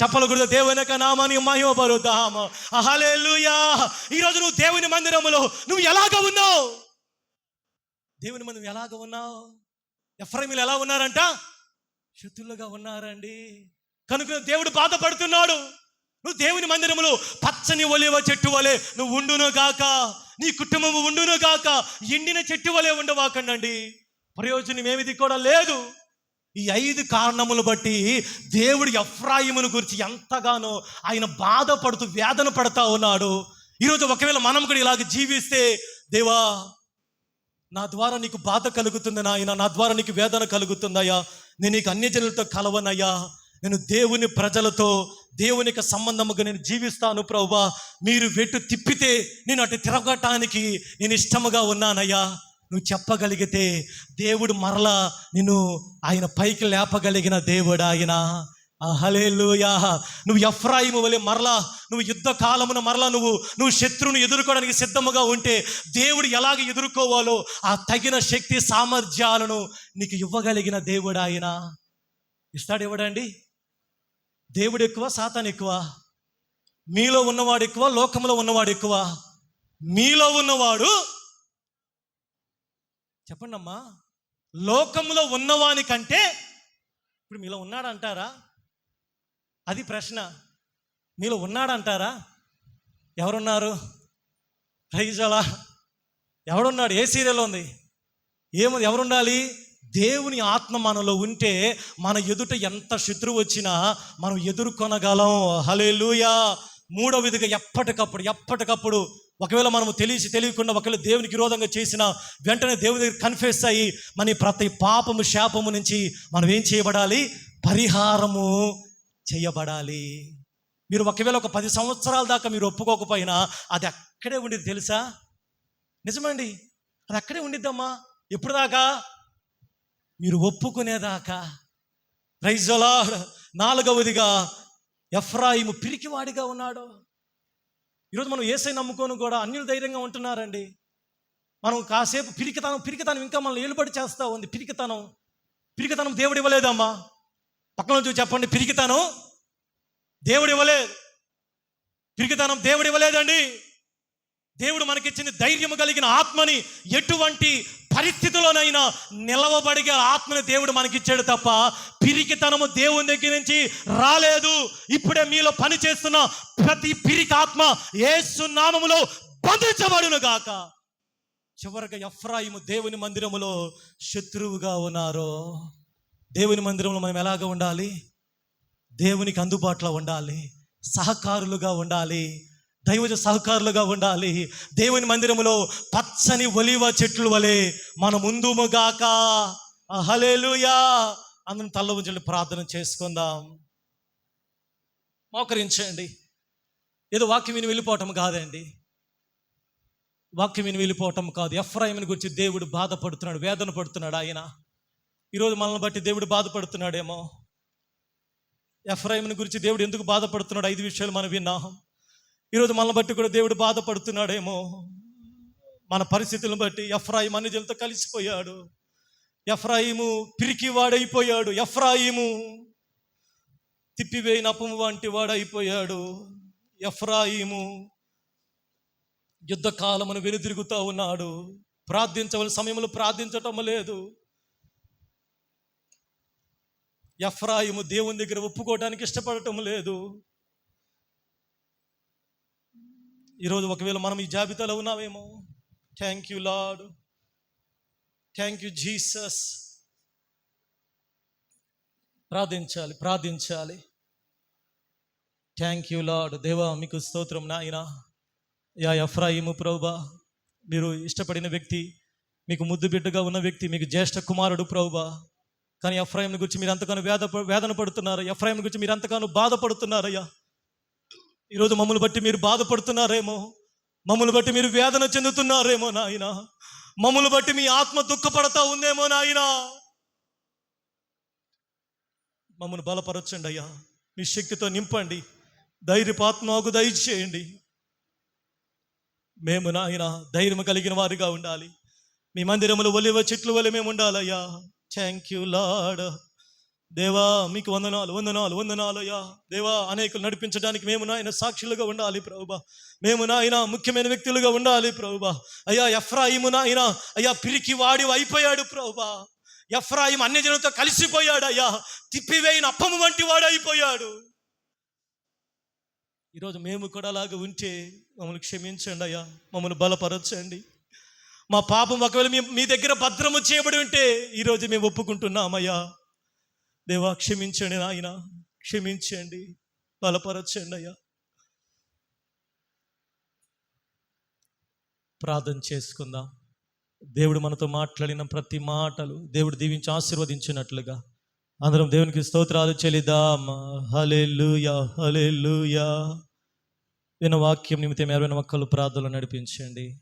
చెప్పలకూడదు, దేవుని యొక్క నామాన్ని మహిమపరుద్దాం. హల్లెలూయా. ఈరోజు నువ్వు దేవుని మందిరములో నువ్వు ఎలాగ ఉన్నావు? దేవుని మందిరం ఎలాగ ఉన్నావు? ఎఫ్రాయిములు ఎలా ఉన్నారంట? శత్రులుగా ఉన్నారండి. కనుక దేవుడు బాధపడుతున్నాడు. నువ్వు దేవుని మందిరములో పచ్చని ఒలీవ చెట్టు వలె నువ్వు ఉండును గాక, నీ కుటుంబము ఉండును గాక. ఎండిన చెట్టు వలె ఉండవాకండి, ప్రయోజనం ఏమిది కూడా లేదు. ఈ 5 కారణములు బట్టి దేవుడు ఎఫ్రాయిమును గురించి ఎంతగానో ఆయన బాధపడుతూ వేదన పడతా ఉన్నాడు. ఈరోజు ఒకవేళ మనం కూడా ఇలాగ జీవిస్తే, దేవా నా ద్వారా నీకు బాధ కలుగుతుంది నాయన, నా ద్వారా నీకు వేదన కలుగుతుందయ్యా, నేను నీకు అన్యజనులతో కలవనయ్యా, నేను దేవుని ప్రజలతో దేవుని యొక్క సంబంధముగా నేను జీవిస్తాను ప్రభువా, మీరు వెట్టు తిప్పితే నేను అటు తిరగటానికి నేను ఇష్టముగా ఉన్నానయ్యా, నువ్వు చెప్పగలిగితే దేవుడు మరలా నిన్ను ఆయన పైకి లేపగలిగిన దేవుడు ఆయన. హల్లెలూయా. నువ్వు ఎఫ్రాయిము వలె మరలా నువ్వు యుద్ధ కాలమున మరలా నువ్వు శత్రువును ఎదుర్కోవడానికి సిద్ధముగా ఉంటే దేవుడు ఎలాగ ఎదుర్కోవాలో ఆ తగిన శక్తి సామర్థ్యాలను నీకు ఇవ్వగలిగిన దేవుడు ఆయన. ఇస్తాడు, ఇవ్వడండి? దేవుడు ఎక్కువ, సాతాను ఎక్కువ? మీలో ఉన్నవాడు ఎక్కువ, లోకంలో ఉన్నవాడు ఎక్కువ? మీలో ఉన్నవాడు, చెప్పండి అమ్మా, లోకంలో ఉన్నవాని కంటే ఇప్పుడు మీలో ఉన్నాడంటారా? అది ప్రశ్న. మీలో ఉన్నాడంటారా? ఎవరున్నారు? ప్రైజలా. ఎవడున్నాడు? ఏ సీరియల్ ఉంది? ఎవరుండాలి? దేవుని ఆత్మ మనలో ఉంటే మన ఎదుట ఎంత శత్రువు వచ్చినా మనం ఎదుర్కొనగలం. హల్లెలూయా. మూడవదిగా ఎప్పటికప్పుడు ఒకవేళ మనము తెలియకుండా ఒకవేళ దేవునికి విరోధంగా చేసిన వెంటనే దేవుని దగ్గర కన్ఫెస్ అయ్యి మన ప్రతి పాపము శాపము నుంచి మనం ఏం చేయబడాలి? పరిహారము చేయబడాలి. మీరు ఒకవేళ ఒక 10 సంవత్సరాల దాకా మీరు ఒప్పుకోకపోయినా అది అక్కడే ఉండేది, తెలుసా? నిజమండి, అది అక్కడే ఉండిద్దమ్మా. ఎప్పుడు దాకా? మీరు ఒప్పుకునేదాకా. Praise the Lord. 4వదిగా ఎఫ్రాయిము పిరికివాడిగా ఉన్నాడు. ఈరోజు మనం యేసయ్యను నమ్ముకొని కూడా అన్యులు ధైర్యంగా ఉంటున్నారండి. మనం కాసేపు పిరికితనం ఇంకా మనల్ని ఏలుబడి చేస్తూ ఉంది. పిరికితనం దేవుడు ఇవ్వలేదమ్మా. పక్కన చూసి చెప్పండి, పిరికితనం దేవుడు ఇవ్వలేదు. పిరికితనం దేవుడు ఇవ్వలేదండి. దేవుడు మనకిచ్చిన ధైర్యం కలిగిన ఆత్మని, ఎటువంటి పరిస్థితుల్లోనైనా నిలవబడిగే ఆత్మని దేవుడు మనకిచ్చాడు తప్ప పిరికితనము దేవుని దగ్గర నుంచి రాలేదు. ఇప్పుడే మీలో పని చేస్తున్న ప్రతి పిరికి ఆత్మ యేసు నామములో బంధించబడును గాక. చివరగా ఎఫ్రాయిము దేవుని మందిరములో శత్రువుగా ఉన్నారు. దేవుని మందిరంలో మనం ఎలాగ ఉండాలి? దేవునికి అందుబాటులో ఉండాలి, సహకారులుగా ఉండాలి, దైవజ సహకారులుగా ఉండాలి. దేవుని మందిరములో పచ్చని ఒలీవ చెట్లు వలె మన ముందుముగాక. హల్లెలూయా. అందరం తల్ల ఉంచండి, ప్రార్థన చేసుకుందాం. మోకరించండి. ఏదో వాక్యం విని వెళ్ళిపోవటం కాదండి, వాక్యం విని వెళ్ళిపోవటం కాదు. ఎఫ్రాయిముని గురించి దేవుడు బాధపడుతున్నాడు, వేదన పడుతున్నాడు. ఆయన ఈరోజు మనల్ని బట్టి దేవుడు బాధపడుతున్నాడేమో. ఎఫ్రాయిముని గురించి దేవుడు ఎందుకు బాధపడుతున్నాడు? 5 విషయాలు మనం విన్నాం. ఈరోజు మనల్ని బట్టి కూడా దేవుడు బాధపడుతున్నాడేమో. మన పరిస్థితులను బట్టి ఎఫ్రాయిము అన్యజనులతో కలిసిపోయాడు. ఎఫ్రాయిము పిరికివాడైపోయాడు. ఎఫ్రాయిము తిప్పివేయిన అప్పము వంటి వాడైపోయాడు. ఎఫ్రాయిము యుద్ధకాలమును వెనుదిరుగుతూ ఉన్నాడు. ప్రార్థించవలసిన సమయంలో ప్రార్థించటం లేదు. ఎఫ్రాయిము దేవుని దగ్గర ఒప్పుకోవడానికి ఇష్టపడటం లేదు. ఈరోజు ఒకవేళ మనం ఈ జాబితాలో ఉన్నామేమో. Thank you Lord, thank you Jesus. ప్రార్థించాలి. Thank you Lord. దేవా మీకు స్తోత్రం నాయన. యా ఎఫ్రాయిము ప్రభువా, మీరు ఇష్టపడిన వ్యక్తి, మీకు ముద్దు బిడ్డగా ఉన్న వ్యక్తి, మీకు జ్యేష్ఠ కుమారుడు ప్రభువా. కానీ ఎఫ్రాయిముని గురించి మీరు ఎంతగానో వేదన పడుతున్నారు. ఎఫ్రాయిముని గురించి మీరు ఎంతగానో బాధపడుతున్నారయ్యా. ఈరోజు మమ్మల్ని బట్టి మీరు బాధపడుతున్నారేమో, మమ్మల్ని బట్టి మీరు వేదన చెందుతున్నారేమో నాయన. మమ్మల్ని బట్టి మీ ఆత్మ దుఃఖపడతా ఉందేమో నాయన. మమ్మల్ని బలపరచండి అయ్యా, మీ శక్తితో నింపండి, ధైర్యపాత్మకు దయచేయండి. మేము నాయన ధైర్యం కలిగిన వారిగా ఉండాలి. మీ మందిరములు ఒలివ చెట్లు వలె మేము ఉండాలయ్యా. Thank you Lord. దేవా మీకు వందనాలు అయ్యా. దేవా అనేకులు నడిపించడానికి మేము నాయన సాక్షులుగా ఉండాలి ప్రభువా. మేము నాయన ముఖ్యమైన వ్యక్తులుగా ఉండాలి ప్రభువా. అయ్యా ఎఫ్రాయిము నాయన అయ్యా పిరికి వాడి అయిపోయాడు ప్రభువా. ఎఫ్రాయిము అన్యజనులతో కలిసిపోయాడు అయ్యా. తిప్పివేయిన అప్పము వంటి వాడు అయిపోయాడు. ఈరోజు మేము కూడా అలాగ ఉంటే మమ్మల్ని క్షమించండి అయ్యా, మమ్మల్ని బలపరచండి. మా పాపం ఒకవేళ మీ దగ్గర భద్రము చేయబడి ఉంటే ఈరోజు మేము ఒప్పుకుంటున్నామయ్యా. దేవా క్షమించండి నాయన, క్షమించండి, బలపరచండి అయ్యా. ప్రార్థన చేసుకుందాం. దేవుడు మనతో మాట్లాడిన ప్రతి మాటలు దేవుడు దీవించి ఆశీర్వదించినట్లుగా అందరం దేవునికి స్తోత్రాలు చెల్లిద్దాం. హల్లెలూయా, హల్లెలూయా. విన్న వాక్యం నిమిత్తం ఎవరైనా ఒక్కళ్ళు ప్రార్థనలు నడిపించండి.